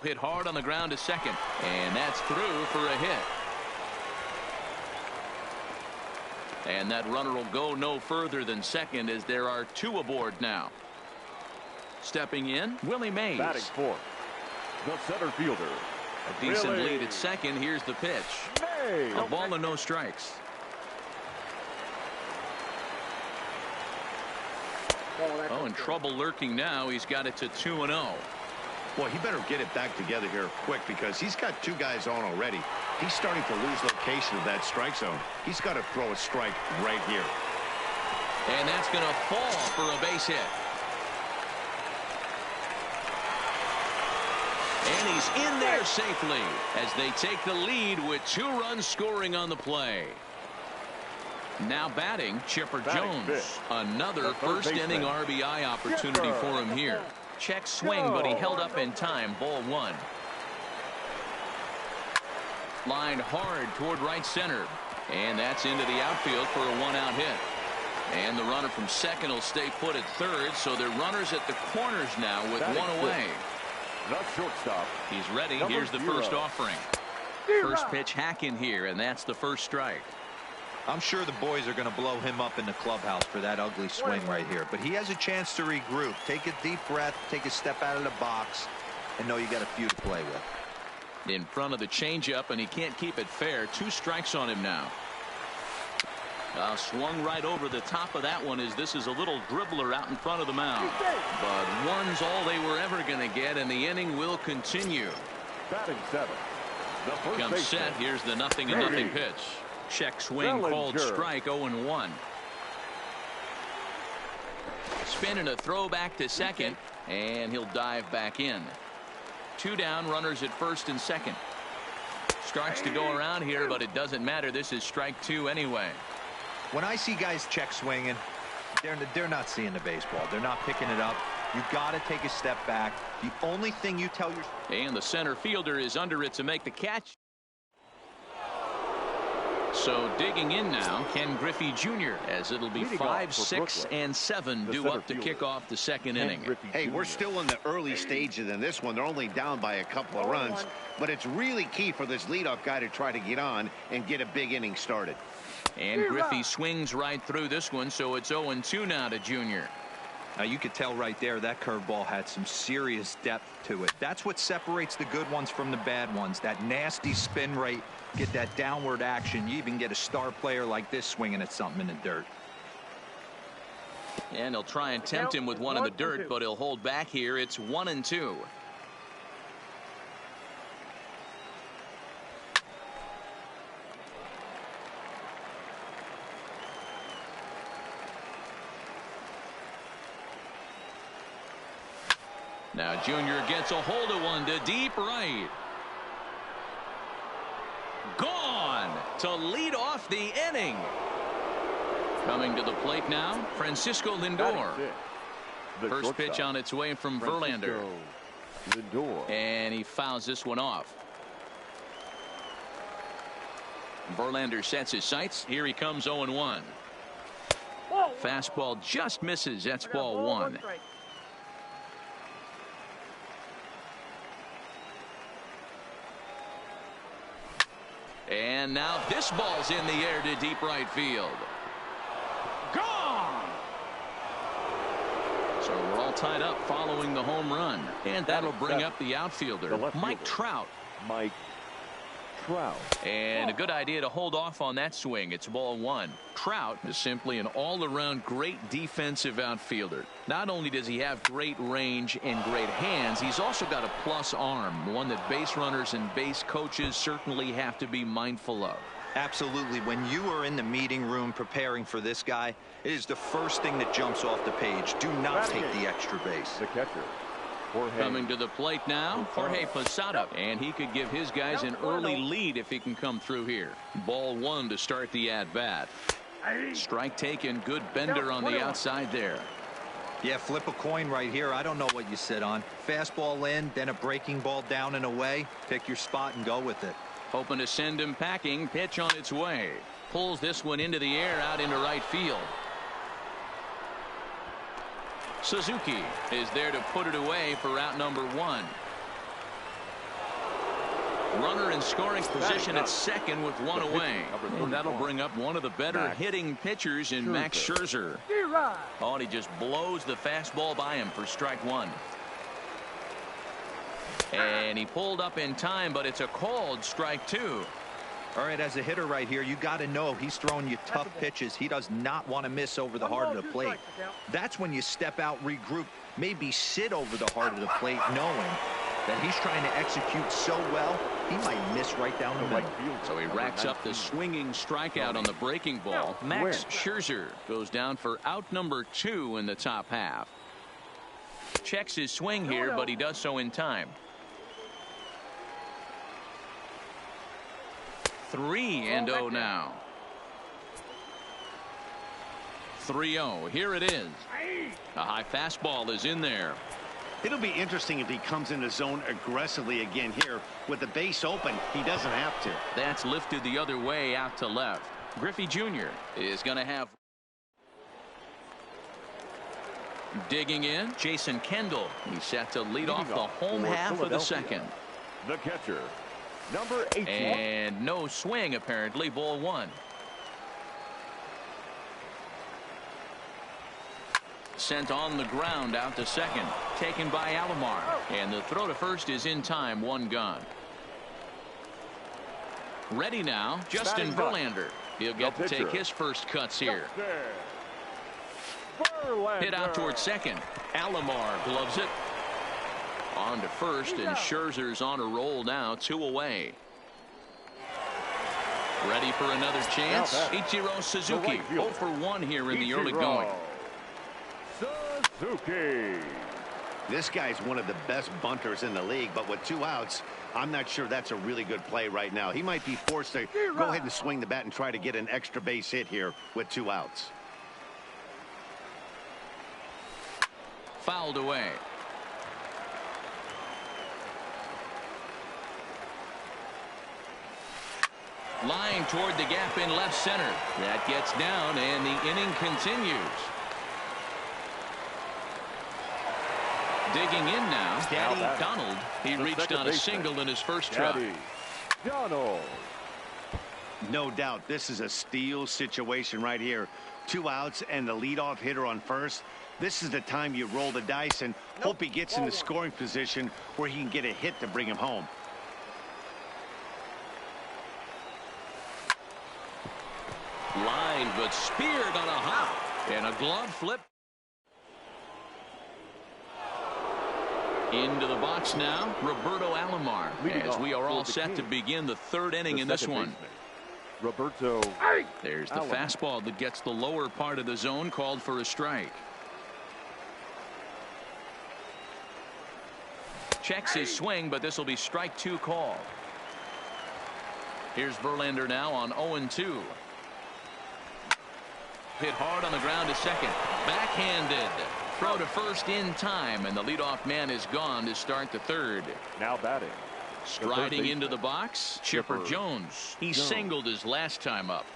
Hit hard on the ground to second, and that's through for a hit. And that runner will go no further than second as there are 2 aboard now. Stepping in, Willie Mays. Batting fourth, the center fielder. A decent lead at second. Here's the pitch. A ball and no strikes. Oh, and trouble lurking now. He's got it to 2-0. Well, he better get it back together here quick because he's got 2 guys on already. He's starting to lose location of that strike zone. He's got to throw a strike right here. And that's going to fall for a base hit. And he's in there safely as they take the lead with 2 runs scoring on the play. Now batting, Chipper Jones. Another first inning RBI opportunity for him here. Check swing, but he held up in time. Ball 1. Lined hard toward right center. And that's into the outfield for a 1-out hit. And the runner from second will stay put at third, so they're runners at the corners now with 1 away. The shortstop. He's ready. Here's the first offering. First pitch hack in here, and that's the first strike. I'm sure the boys are going to blow him up in the clubhouse for that ugly swing right here. But he has a chance to regroup. Take a deep breath, take a step out of the box, and know you got a few to play with. In front of the changeup, and he can't keep it fair. 2 strikes on him now. Swung right over the top of that one as this is a little dribbler out in front of the mound. But 1's all they were ever going to get, and the inning will continue. Batting 7. The first Comes baseman. set. Here's the 0-0 pitch. Check swing called strike. 0-1. Spin and a throw back to second, and he'll dive back in. 2 down, runners at first and second. Strikes to go around here, but it doesn't matter. This is strike 2 anyway. When I see guys check swinging, they're not seeing the baseball. They're not picking it up. You got to take a step back. The only thing you tell your... And the center fielder is under it to make the catch. So digging in now, Ken Griffey Jr. as it'll be 5, 6, and 7 due up to kick off the second inning. Hey, we're still in the early stages in this one. They're only down by a couple of runs, but it's really key for this leadoff guy to try to get on and get a big inning started. And Griffey swings right through this one, so it's 0-2 now to Jr. Now you could tell right there that curveball had some serious depth to it. That's what separates the good ones from the bad ones. That nasty spin rate, get that downward action. You even get a star player like this swinging at something in the dirt. And he'll try and tempt him with one in the dirt, but he'll hold back here. It's 1-2. Now Junior gets a hold of one to deep right. Gone to lead off the inning. Coming to the plate now, Francisco Lindor. First pitch on its way from Verlander. And he fouls this one off. Verlander sets his sights. Here he comes 0-1. Fastball just misses. That's ball one. And now this ball's in the air to deep right field. Gone! So we're all tied up following the home run. And that'll bring up the outfielder, Mike Trout. Mike Trout. And a good idea to hold off on that swing. It's ball one. Trout is simply an all-around great defensive outfielder. Not only does he have great range and great hands, he's also got a plus arm, one that base runners and base coaches certainly have to be mindful of. Absolutely. When you are in the meeting room preparing for this guy, it is the first thing that jumps off the page. Do not take the extra base. The catcher, Jorge. Coming to the plate now, Jorge Posada. And he could give his guys an early lead if he can come through here. Ball one to start the at-bat. Strike taken. Good bender on the outside there. Yeah, flip a coin right here. I don't know what you sit on. Fastball in, then a breaking ball down and away. Pick your spot and go with it. Hoping to send him packing. Pitch on its way. Pulls this one into the air out into right field. Suzuki is there to put it away for out number one. Runner in scoring position at second with one away. And that'll bring up one of the better hitting pitchers in Max Scherzer. Oh, and he just blows the fastball by him for strike one. And he pulled up in time, but it's a called strike two. All right, as a hitter right here, you got to know he's throwing you tough pitches. He does not want to miss over the heart of the plate. That's when you step out, regroup, maybe sit over the heart of the plate, knowing that he's trying to execute so well, he might miss right down the middle. So he racks up the swinging strikeout on the breaking ball. Max Scherzer goes down for out number two in the top half. Checks his swing here, but he does so in time. 3-0 now. 3-0. Here it is. A high fastball is in there. It'll be interesting if he comes in the zone aggressively again here. With the base open, he doesn't have to. That's lifted the other way out to left. Griffey Jr. is going to have. Digging in, Jason Kendall. He's set to lead off the home half of the second. The catcher, number 18. And no swing, apparently. Ball one. Sent on the ground out to second. Taken by Alomar. And the throw to first is in time. One gone. Ready now, Justin Verlander. He'll get to take his first cuts here. Hit out towards second. Alomar gloves it. On to first, and Scherzer's on a roll now. 2 away. Ready for another chance. Ichiro Suzuki. 0 for 1 here in the early going. Suzuki. This guy's one of the best bunters in the league, but with 2 outs, I'm not sure that's a really good play right now. He might be forced to go ahead and swing the bat and try to get an extra base hit here with 2 outs. Fouled away. Line toward the gap in left center. That gets down, and the inning continues. Digging in now, Daddy Donald. He reached on a single in his first try. Donald. No doubt, this is a steal situation right here. 2 outs and the leadoff hitter on first. This is the time you roll the dice and hope he gets in the scoring position where he can get a hit to bring him home. Line, but speared on a hop. And a glove flip. Into the box now, Roberto Alomar, as we are all set to begin the 3rd inning in this one. Roberto. There's the fastball that gets the lower part of the zone, called for a strike. Checks his swing, but this will be strike 2 call. Here's Verlander now on 0-2. Hit hard on the ground to second. Backhanded. Throw to first in time, and the leadoff man is gone to start the 3rd. Now batting. Striding into the box, Chipper Jones. He singled his last time up.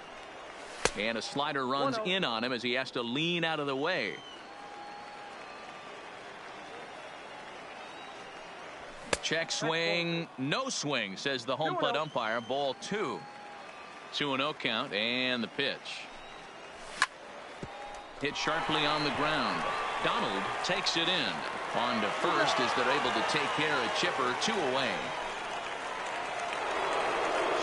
And a slider runs in on him as he has to lean out of the way. Check swing, no swing, says the home plate umpire. Ball 2. 2-0 count, and the pitch. Hit sharply on the ground. Donald takes it in. On to first as they're able to take care of Chipper. 2 away.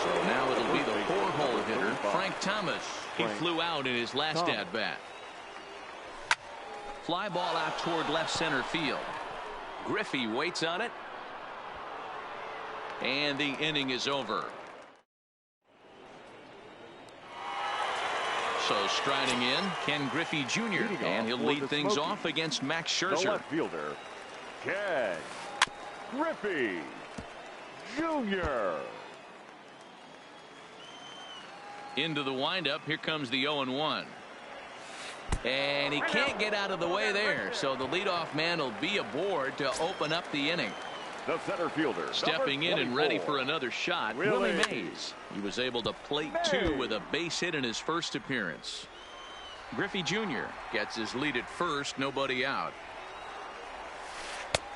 So now it'll be the 4-hole hitter, Frank Thomas. He flew out in his last at-bat. Fly ball out toward left center field. Griffey waits on it. And the inning is over. So striding in, Ken Griffey Jr. And he'll lead things off against Max Scherzer. The left fielder, Ken Griffey Jr. Into the windup. Here comes the 0-1. And he can't get out of the way there. So the leadoff man will be aboard to open up the inning. The center fielder, stepping in and ready for another shot, Willie Mays. He was able to plate 2 with a base hit in his first appearance. Griffey Jr. gets his lead at first, nobody out.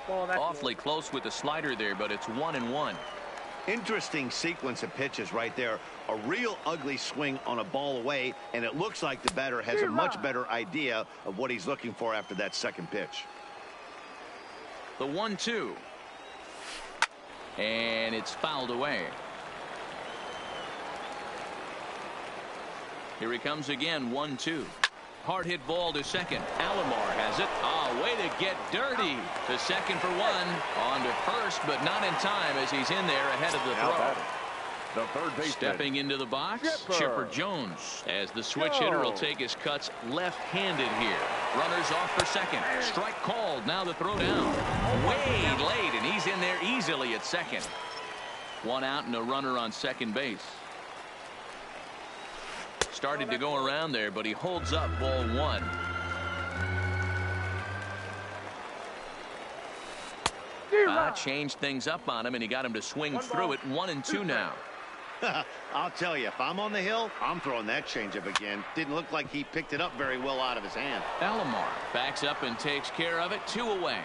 Awfully close with the slider there, but it's 1-1. Interesting sequence of pitches right there. A real ugly swing on a ball away, and it looks like the batter has a much better idea of what he's looking for after that second pitch. The 1-2. And it's fouled away. Here he comes again. 1-2. Hard hit ball to second. Alomar has it. Way to get dirty. To second for 1. On to first, but not in time as he's in there ahead of the throw. The third baseman, stepping into the box, Chipper Jones, as the switch hitter will take his cuts left-handed here. Runners off for second. Strike called. Now the throw down. Way late, and he's in there easily at second. 1 out and a runner on second base. Started to go around there, but he holds up ball 1. Changed things up on him, and he got him to swing through it. 1-2 now. I'll tell you, if I'm on the hill, I'm throwing that changeup again. Didn't look like he picked it up very well out of his hand. Alomar backs up and takes care of it. 2 away.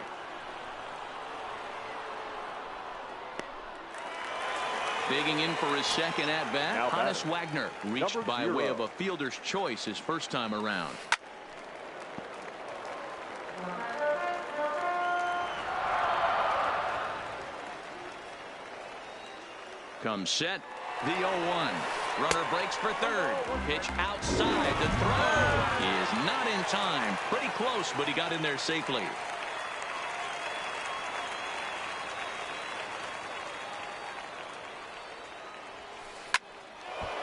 Digging in for his second at-bat, Honus Wagner reached by way of a fielder's choice his first time around. Comes set. The 0-1. Runner breaks for third. Pitch outside. The throw is not in time. Pretty close, but he got in there safely.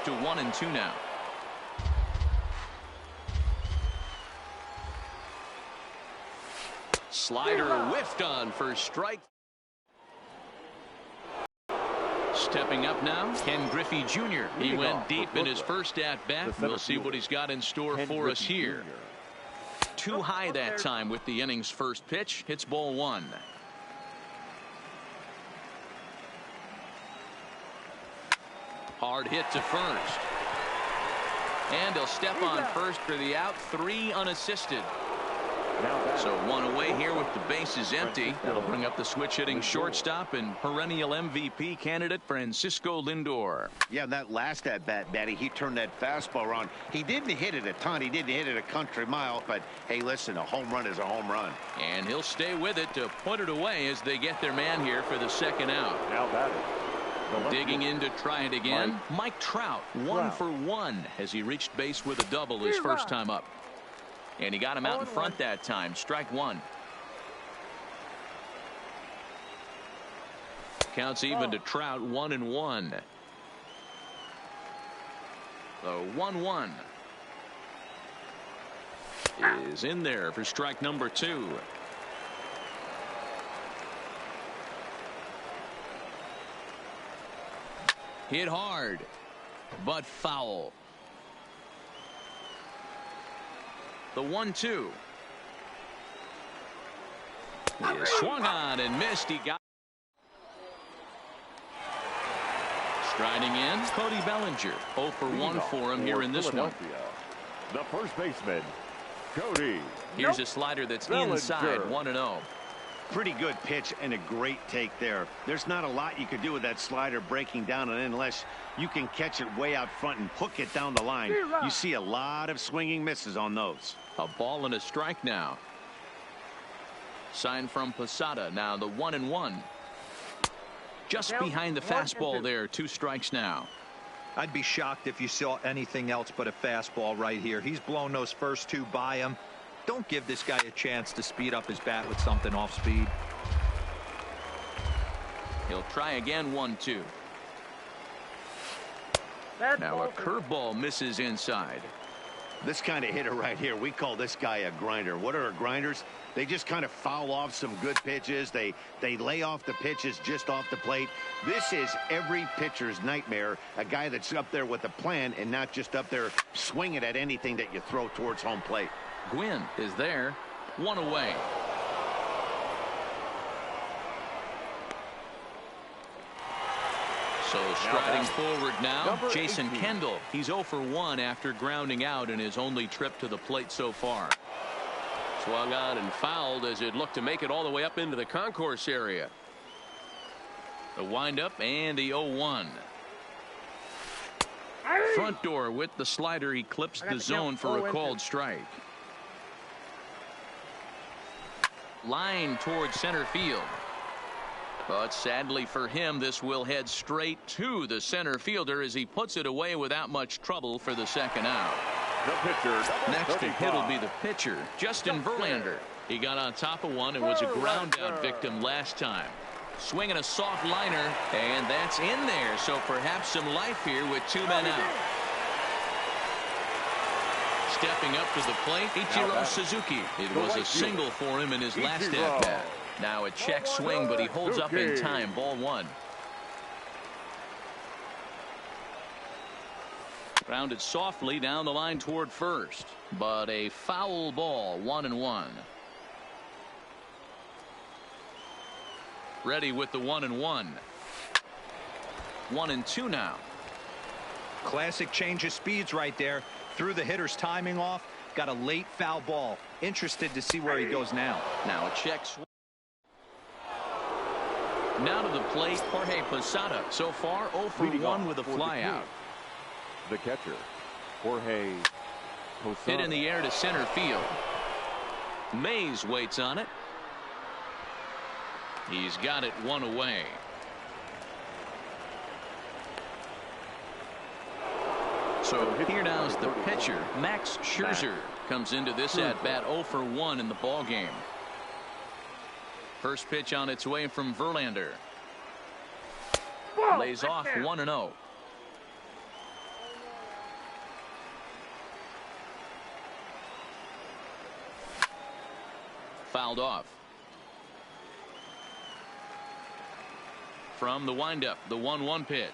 To 1-2 now. Slider whiffed on for strike. Stepping up now, Ken Griffey Jr. He went deep in his first at-bat. We'll see what he's got in store for us here. Too high that time with the inning's first pitch. Hits ball 1. Hard hit to first. And he'll step on first for the out. 3 unassisted. So 1 away here with the bases empty. That'll bring up the switch hitting shortstop and perennial MVP candidate Francisco Lindor. Yeah, that last at bat, Matty, he turned that fastball around. He didn't hit it a ton. He didn't hit it a country mile. But hey, listen, a home run is a home run. And he'll stay with it to put it away as they get their man here for the second out. Now batting. Digging in to try it again. Mike Trout, 1 for 1 as he reached base with a double his first time up. And he got him out in front that time. Strike 1. Counts even to Trout. 1-1. The 1-1 is in there for strike number 2. Hit hard, but foul. The 1-2 is swung on and missed. He got Striding in, Cody Bellinger. 0 for 1 for him here in this one. The first baseman, Cody. Here's a slider that's inside, 1-0. Pretty good pitch and a great take there. There's not a lot you could do with that slider breaking down, and unless you can catch it way out front and hook it down the line, you see a lot of swinging misses on those. A ball and a strike now. Sign from Posada. Now the 1-1. Just behind the fastball there. 2 strikes now. I'd be shocked if you saw anything else but a fastball right here. He's blown those first 2 by him. Don't give this guy a chance to speed up his bat with something off speed. He'll try again. 1-2. Now a curveball misses inside. This kind of hitter right here, we call this guy a grinder. What are grinders? They just kind of foul off some good pitches. They lay off the pitches just off the plate. This is every pitcher's nightmare, a guy that's up there with a plan and not just up there swinging at anything that you throw towards home plate. Gwynn is there. 1 away. So striding forward now, Jason Kendall. He's 0 for 1 after grounding out in his only trip to the plate so far. Swung on and fouled as it looked to make it all the way up into the concourse area. The windup and the 0-1. Front door with the slider. He clips the zone for a called strike. Line towards center field. But sadly for him, this will head straight to the center fielder as he puts it away without much trouble for the second out. The pitcher, Next to hit will be the pitcher, Justin Verlander. He got on top of one and was a ground out victim last time. Swinging a soft liner, and that's in there. So perhaps some life here with 2 men out. Stepping up to the plate, Ichiro Suzuki. It was a single for him in his last at-bat. Now a check swing, but he holds up in time. Ball 1. Grounded softly down the line toward first, but a foul ball. 1-1. Ready with the 1-1. 1-2 now. Classic change of speeds right there. Threw the hitter's timing off. Got a late foul ball. Interested to see where he goes now. Now a check swing. Now to the plate, Jorge Posada. So far 0 for 1 with a flyout. The catcher, Jorge Posada. Hit in the air to center field. Mays waits on it. He's got it 1 away. So here now's the pitcher, Max Scherzer, comes into this at bat 0 for 1 in the ball game. First pitch on its way from Verlander. Lays off 1-0. Fouled off. From the windup, the 1-1 pitch.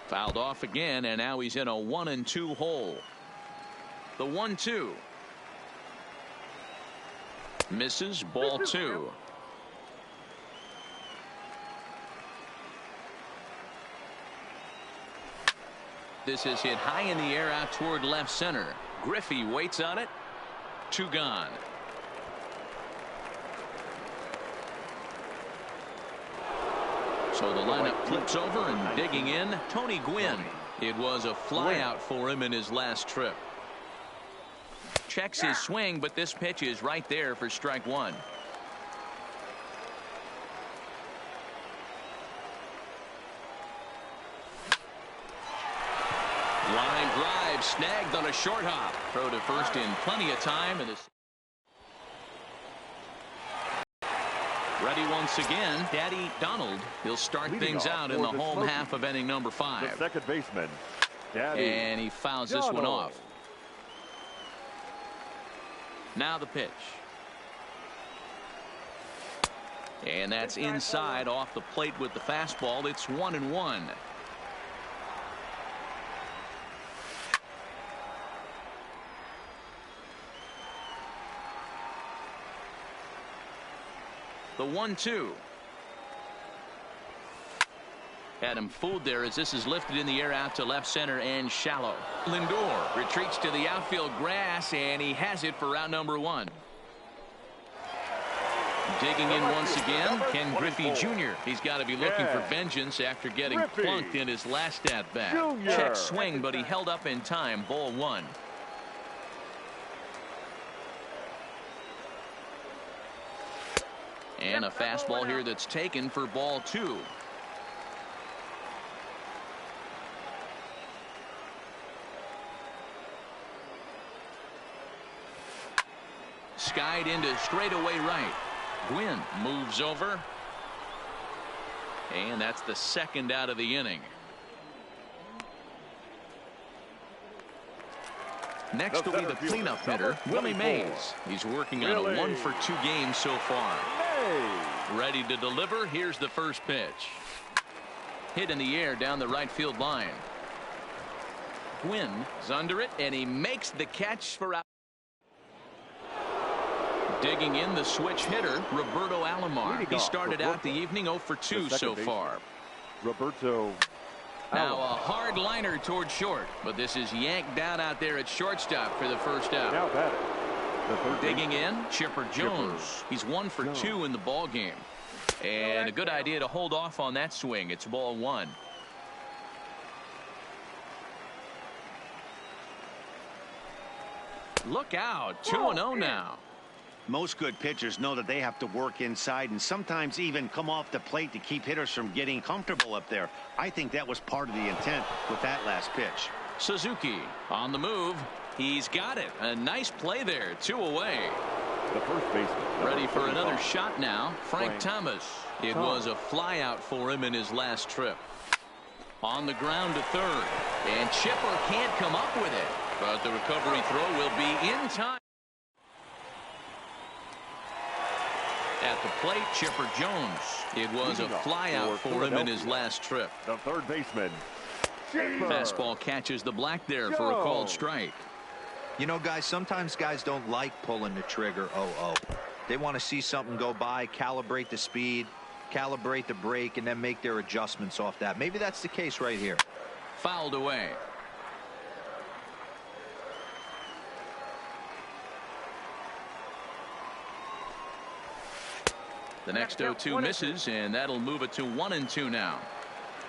Fouled off again, and now he's in a 1-2 hole. The 1-2. Misses, ball 2. This is hit high in the air out toward left center. Griffey waits on it. 2 gone. So the lineup flips over, and digging in, Tony Gwynn. It was a flyout for him in his last trip. Checks his swing, but this pitch is right there for strike 1. Line drive snagged on a short hop. Throw to first in plenty of time. And ready once again, Daddy Donald. He'll start things out in the home half of inning number 5. The second baseman, Daddy and he fouls this one off. Now the pitch. And that's inside off the plate with the fastball. It's 1-1. The 1-2. Had him fooled there as this is lifted in the air out to left center and shallow. Lindor retreats to the outfield grass, and he has it for out number 1. Digging in once again, Ken Griffey Jr. He's got to be looking for vengeance after getting plunked in his last at-bat. Check swing, but he held up in time. Ball 1. And a fastball here that's taken for ball 2. Skied into straightaway right. Gwynn moves over. And that's the second out of the inning. Next will be the cleanup hitter, Willie Mays. He's working on a 1-for-2 game so far. Ready to deliver. Here's the first pitch. Hit in the air down the right field line. Gwynn is under it, and he makes the catch for out. Digging in, the switch hitter, Roberto Alomar. He started out the evening 0-for-2 so far. Roberto. Now a hard liner toward short, but this is yanked down out there at shortstop for the first out. Now batting. Digging in, Chipper Jones. He's 1-for-2 in the ball game. And a good idea to hold off on that swing. It's ball 1. Look out, 2-0 now. Most good pitchers know that they have to work inside and sometimes even come off the plate to keep hitters from getting comfortable up there. I think that was part of the intent with that last pitch. Suzuki on the move. He's got it. A nice play there. 2 away. The first baseman. Ready for another shot now. Frank Thomas. It was a fly out for him in his last trip. On the ground to third. And Chipper can't come up with it. But the recovery throw will be in time. At the plate, Chipper Jones. It was a fly out for him in his last trip. The third baseman. Fastball catches the black there for a called strike. You know, guys, sometimes guys don't like pulling the trigger 0-0. They want to see something go by, calibrate the speed, calibrate the brake, and then make their adjustments off that. Maybe that's the case right here. Fouled away. The next 0-2 misses, and that'll move it to 1-2 now.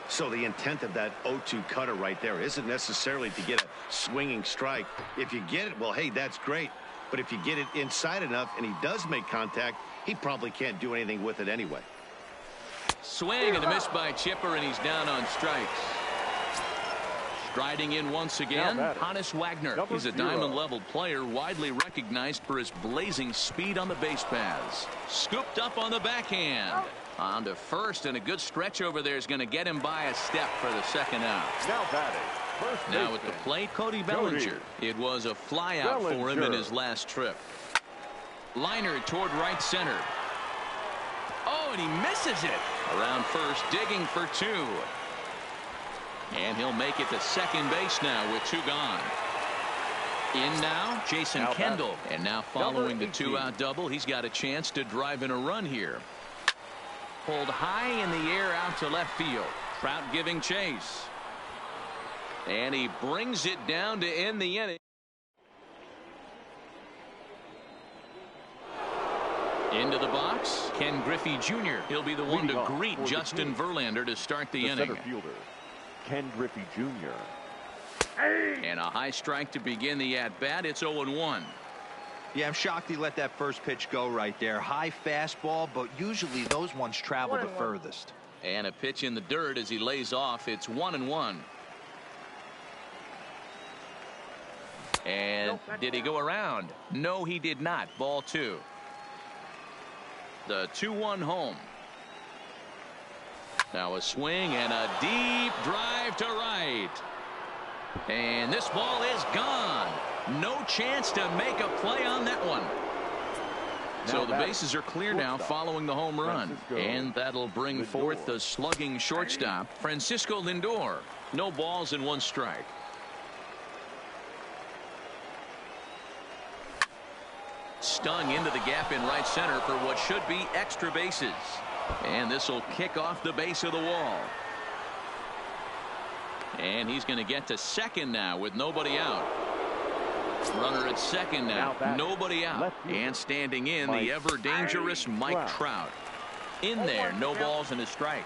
So the intent of that 0-2 cutter right there isn't necessarily to get a swinging strike. If you get it, well, hey, that's great. But if you get it inside enough and he does make contact, he probably can't do anything with it anyway. Swing and a miss by Chipper, and he's down on strikes. Striding in once again, Honus Wagner. He's a diamond-level player, widely recognized for his blazing speed on the base paths. Scooped up on the backhand. On to first, and a good stretch over there is going to get him by a step for the second out. Now batting. First now at the plate, Cody Bellinger. It was a flyout for him in his last trip. Liner toward right center. Oh, and he misses it. Around first, digging for 2. And he'll make it to second base now with 2 gone. In now, Jason Kendall. And now following the 2-out double, he's got a chance to drive in a run here. Pulled high in the air out to left field. Trout giving chase. And he brings it down to end the inning. Into the box, Ken Griffey Jr. He'll be the one to greet Justin Verlander to start the inning. Center fielder, Ken Griffey Jr. And a high strike to begin the at-bat. It's 0-1. Yeah, I'm shocked he let that first pitch go right there. High fastball, but usually those ones travel the furthest. And a pitch in the dirt as he lays off. It's 1-1. And did he go around? No, he did not. Ball 2. The 2-1 home. Now a swing and a deep drive to right. And this ball is gone. No chance to make a play on that one. So the bases are clear now following the home run. And that'll bring forth the slugging shortstop, Francisco Lindor. No balls and 1 strike. Stung into the gap in right center for what should be extra bases. And this will kick off the base of the wall. And he's going to get to second now with nobody out. Runner at second now. Nobody out. And standing in, the ever dangerous Mike Trout. In there, no balls and a strike.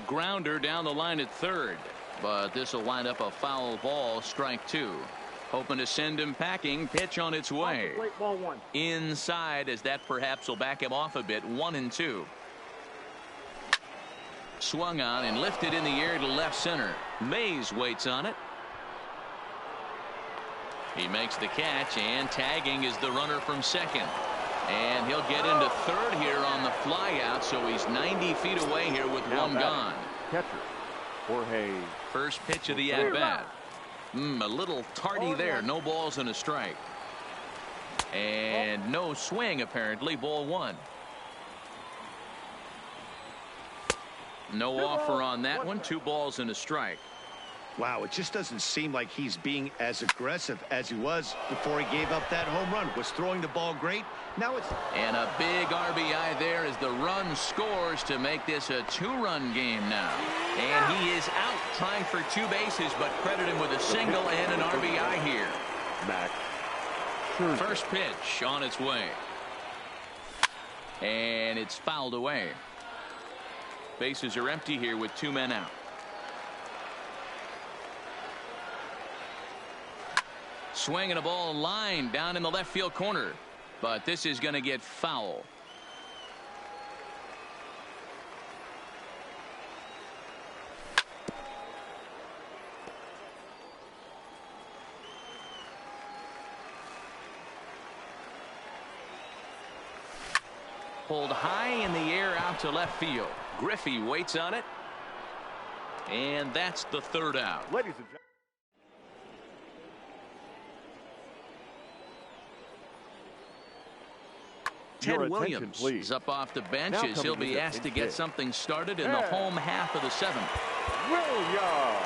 Grounder down the line at third. But this will wind up a foul ball, strike two. Hoping to send him packing. Pitch on its way. Inside, as that perhaps will back him off a bit. 1-2. Swung on and lifted in the air to left center. Mays waits on it. He makes the catch, and tagging is the runner from second. And he'll get into third here on the fly out, so he's 90 feet away here with one gone. Catcher, Jorge. First pitch of the at-bat. A little tardy there. No balls and a strike. And no swing, apparently. Ball one. No offer on that one. 2 balls and a strike. Wow, it just doesn't seem like he's being as aggressive as he was before he gave up that home run. Was throwing the ball great. Now it's... And a big RBI there as the run scores to make this a 2-run game now. And he is out trying for 2 bases, but credit him with a single and an RBI here. Max. First pitch on its way. And it's fouled away. Bases are empty here with 2 men out. Swinging a ball line down in the left field corner. But this is going to get foul. Pulled high in the air out to left field. Griffey waits on it. And that's the 3rd out. Ladies and gentlemen. Ted Williams is up off the bench as he'll be asked to get something started in the home half of the 7th. Williams.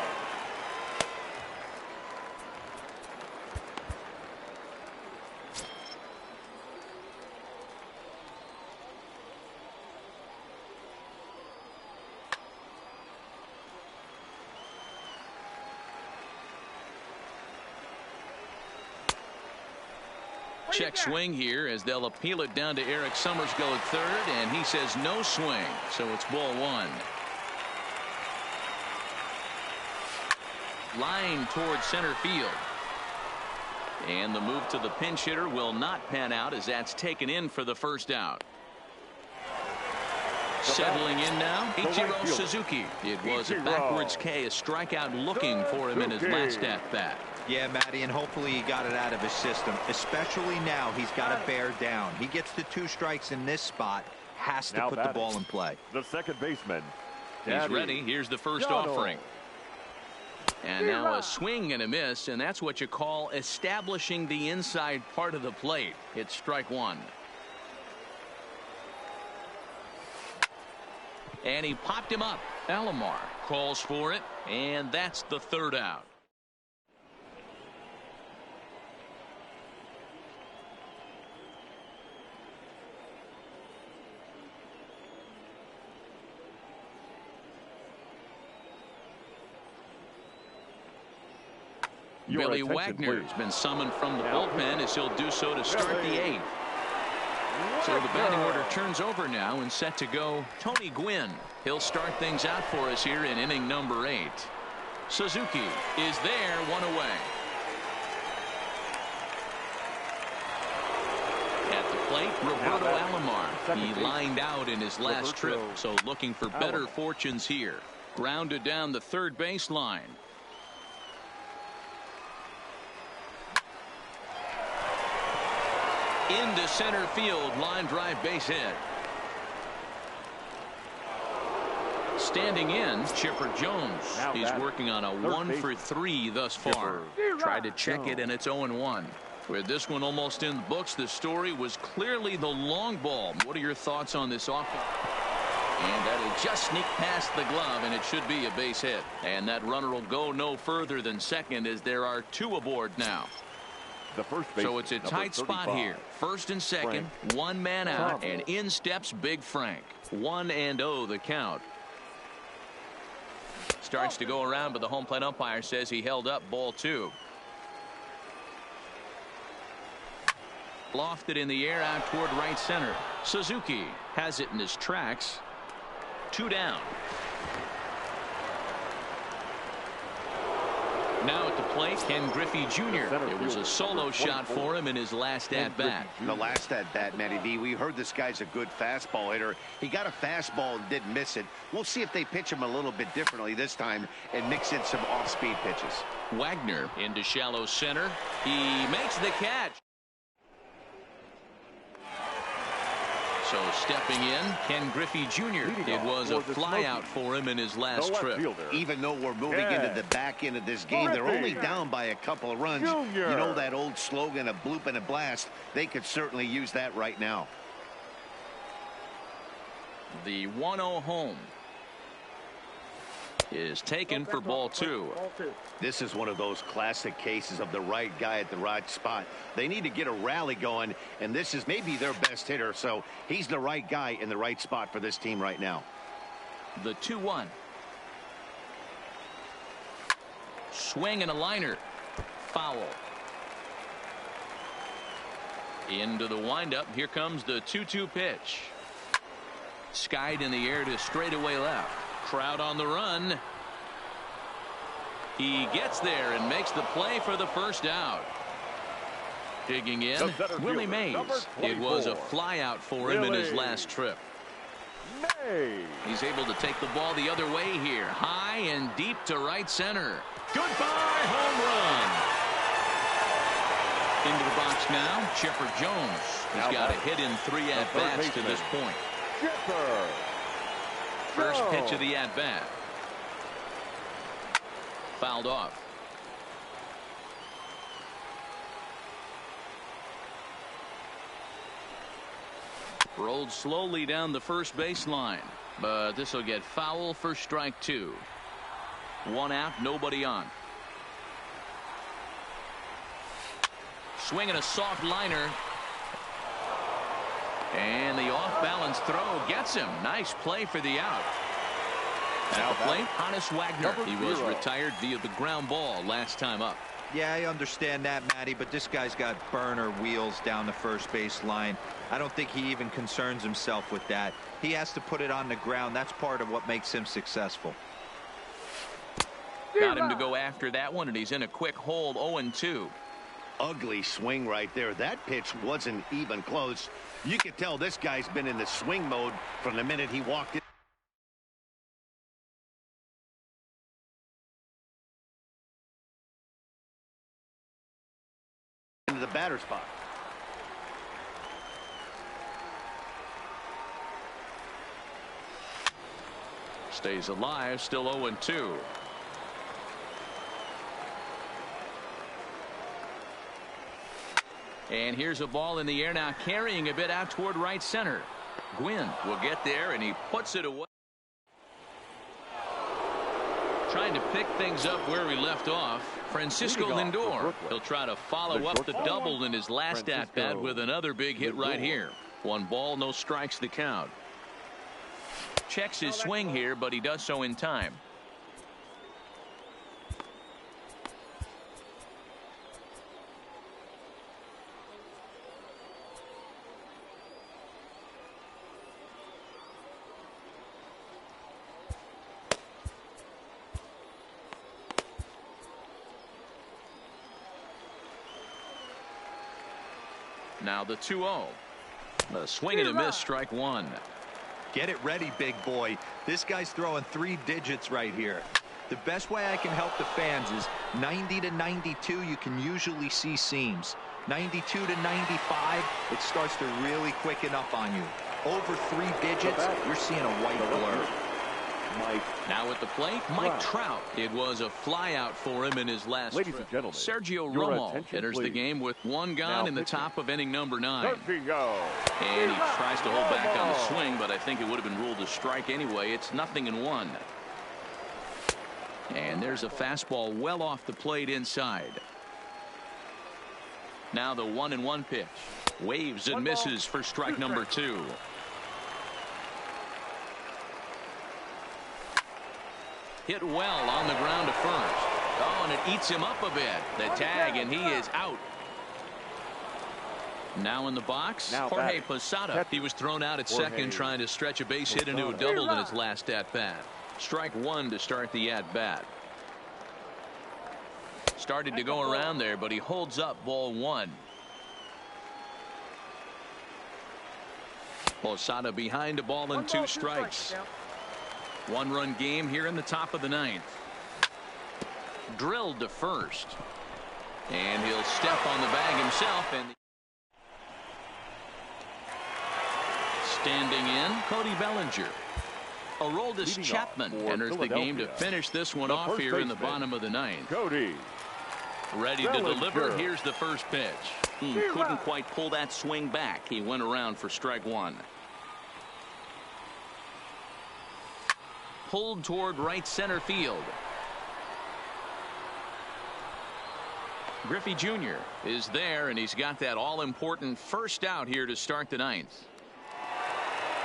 Check swing here as they'll appeal it down to Eric Summersgill at third, and he says no swing, so it's ball 1. Line towards center field. And the move to the pinch hitter will not pan out as that's taken in for the 1st out. Settling in now, Ichiro Suzuki. It was a backwards K, a strikeout looking for him in his last at-bat. Yeah, Matty, and hopefully he got it out of his system. Especially now, he's got to bear down. He gets the 2 strikes in this spot, has to put the ball in play. The second baseman. He's ready. Here's the first offering. And now a swing and a miss, and that's what you call establishing the inside part of the plate. It's strike 1. And he popped him up. Alomar calls for it, and that's the 3rd out. Billy Wagner has been summoned from the bullpen as he'll do so to start the 8th. So the batting order turns over now and set to go Tony Gwynn. He'll start things out for us here in inning number 8. Suzuki is there, 1 away. At the plate, Roberto Alomar. He lined out in his last trip, so looking for better fortunes here. Grounded down the third baseline. Into center field, line drive, base hit. Standing in, Chipper Jones. He's working on a 1-for-3 thus far. Tried to check it, and it's 0-1. With this one almost in the books, the story was clearly the long ball. What are your thoughts on this offense? And that'll just sneak past the glove, and it should be a base hit. And that runner will go no further than second as there are 2 aboard now. The first so it's a tight spot here. First and second, Frank. 1 man out, and in steps Big Frank. 1-0 the count. starts to go around, but the home plate umpire says he held up ball 2. Lofted in the air out toward right center. Suzuki has it in his tracks. 2 down. Now at the plate, Ken Griffey Jr. It was a solo shot for him in his last at-bat. The last at-bat, Matty B. We heard this guy's a good fastball hitter. He got a fastball and didn't miss it. We'll see if they pitch him a little bit differently this time and mix in some off-speed pitches. Wagner into shallow center. He makes the catch. So stepping in, Ken Griffey Jr. It was a flyout for him in his last trip. Even though we're moving into the back end of this game, they're only down by a couple of runs. You know that old slogan, a bloop and a blast. They could certainly use that right now. The 1-0 home is taken for ball 2. This is one of those classic cases of the right guy at the right spot. They need to get a rally going, and this is maybe their best hitter, so he's the right guy in the right spot for this team right now. The 2-1. Swing and a liner. Foul. Into the windup. Here comes the 2-2 pitch. Skied in the air to straightaway left. Crowd on the run. He gets there and makes the play for the first out. Digging in, Willie Mays. It was a flyout for him in his last trip. He's able to take the ball the other way here. High and deep to right center. Goodbye home run. Into the box now, Chipper Jones. He's got a hit in 3 at-bats to this point. First pitch of the at-bat. Fouled off. Rolled slowly down the first baseline, but this will get foul for strike 2. 1 out, nobody on. Swinging a soft liner. And the off-balance throw gets him. Nice play for the out. At the plate, Honus Wagner. He was retired via the ground ball last time up. Yeah, I understand that, Matty, but this guy's got burner wheels down the first base line. I don't think he even concerns himself with that. He has to put it on the ground. That's part of what makes him successful. Got him to go after that one, and he's in a quick hold. 0-2. Ugly swing right there. That pitch wasn't even close. You could tell this guy's been in the swing mode from the minute he walked in. Into the batter spot. Stays alive, still 0-2. And here's a ball in the air now, carrying a bit out toward right center. Gwynn will get there, and he puts it away. Trying to pick things up where we left off. Francisco Lindor. He'll try to follow up the double in his last at-bat with another big hit right here. 1 ball, no strikes the count. Checks his swing here, but he does so in time. Now the 2-0. A swing and a miss, strike 1. Get it ready, big boy. This guy's throwing 3 digits right here. The best way I can help the fans is 90 to 92. You can usually see seams. 92 to 95, it starts to really quicken up on you. Over 3 digits, you're seeing a white blur. Now at the plate, Mike Trout. It was a flyout for him in his last Ladies trip. and gentlemen, Sergio your Romo attention, enters the please. game with 1 gone in the top of inning number 9. Sergio. And he tries to hold back on the swing, but I think it would have been ruled a strike anyway. It's 0-1. And there's a fastball well off the plate inside. Now the 1-1 pitch. Waves and misses for strike number 2. Hit well on the ground to first. Oh, and it eats him up a bit. The tag, and he is out. Now in the box, Jorge Posada. He was thrown out at second trying to stretch a base hit into a double in his last at-bat. Strike one to start the at-bat. Started to go around there, but he holds up ball one. Posada behind a ball and 2 strikes. 1-run game here in the top of the 9th. Drilled to first. And he'll step on the bag himself. And standing in, Cody Bellinger. Aroldis Chapman enters the game to finish this one off here in the bottom of the 9th. Cody. Ready to deliver. Here's the first pitch. Couldn't quite pull that swing back. He went around for strike one. Pulled toward right center field. Griffey Jr. is there, and he's got that all-important first out here to start the 9th.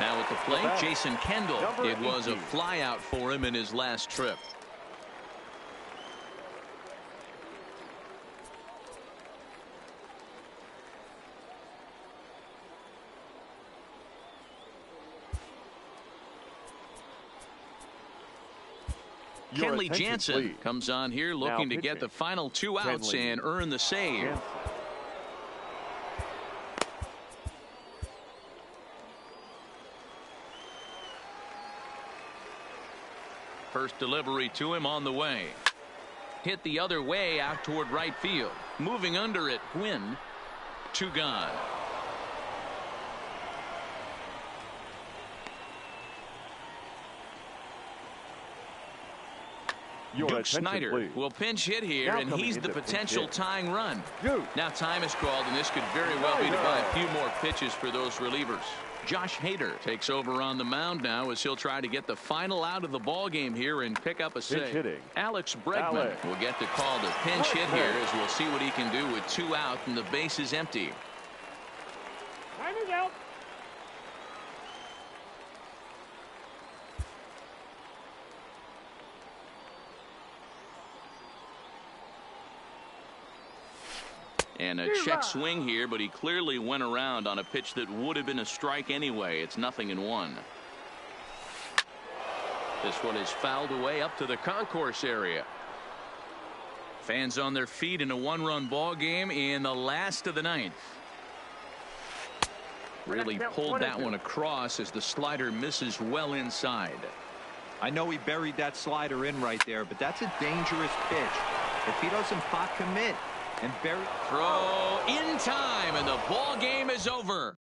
Now at the plate, Jason Kendall. It was a flyout for him in his last trip. Kenley Jansen comes on here looking to get the final 2 outs and earn the save. First delivery to him on the way. Hit the other way out toward right field. Moving under it, Gwynn. 2 gone. Duke Snider will pinch hit here, and he's the potential tying run. Now time is called, and this could very well be to buy a few more pitches for those relievers. Josh Hader takes over on the mound now as he'll try to get the final out of the ball game here and pick up a save. Alex Bregman will get the call to pinch hit here as we'll see what he can do with 2 out and the base is empty. Time is out. And a check swing here, but he clearly went around on a pitch that would have been a strike anyway. It's 0-1. This one is fouled away up to the concourse area. Fans on their feet in a 1-run ball game in the last of the 9th. Really pulled that one across as the slider misses well inside. I know he buried that slider in right there, but that's a dangerous pitch. If he doesn't pot commit and bury. Throw in time, and the ball game is over.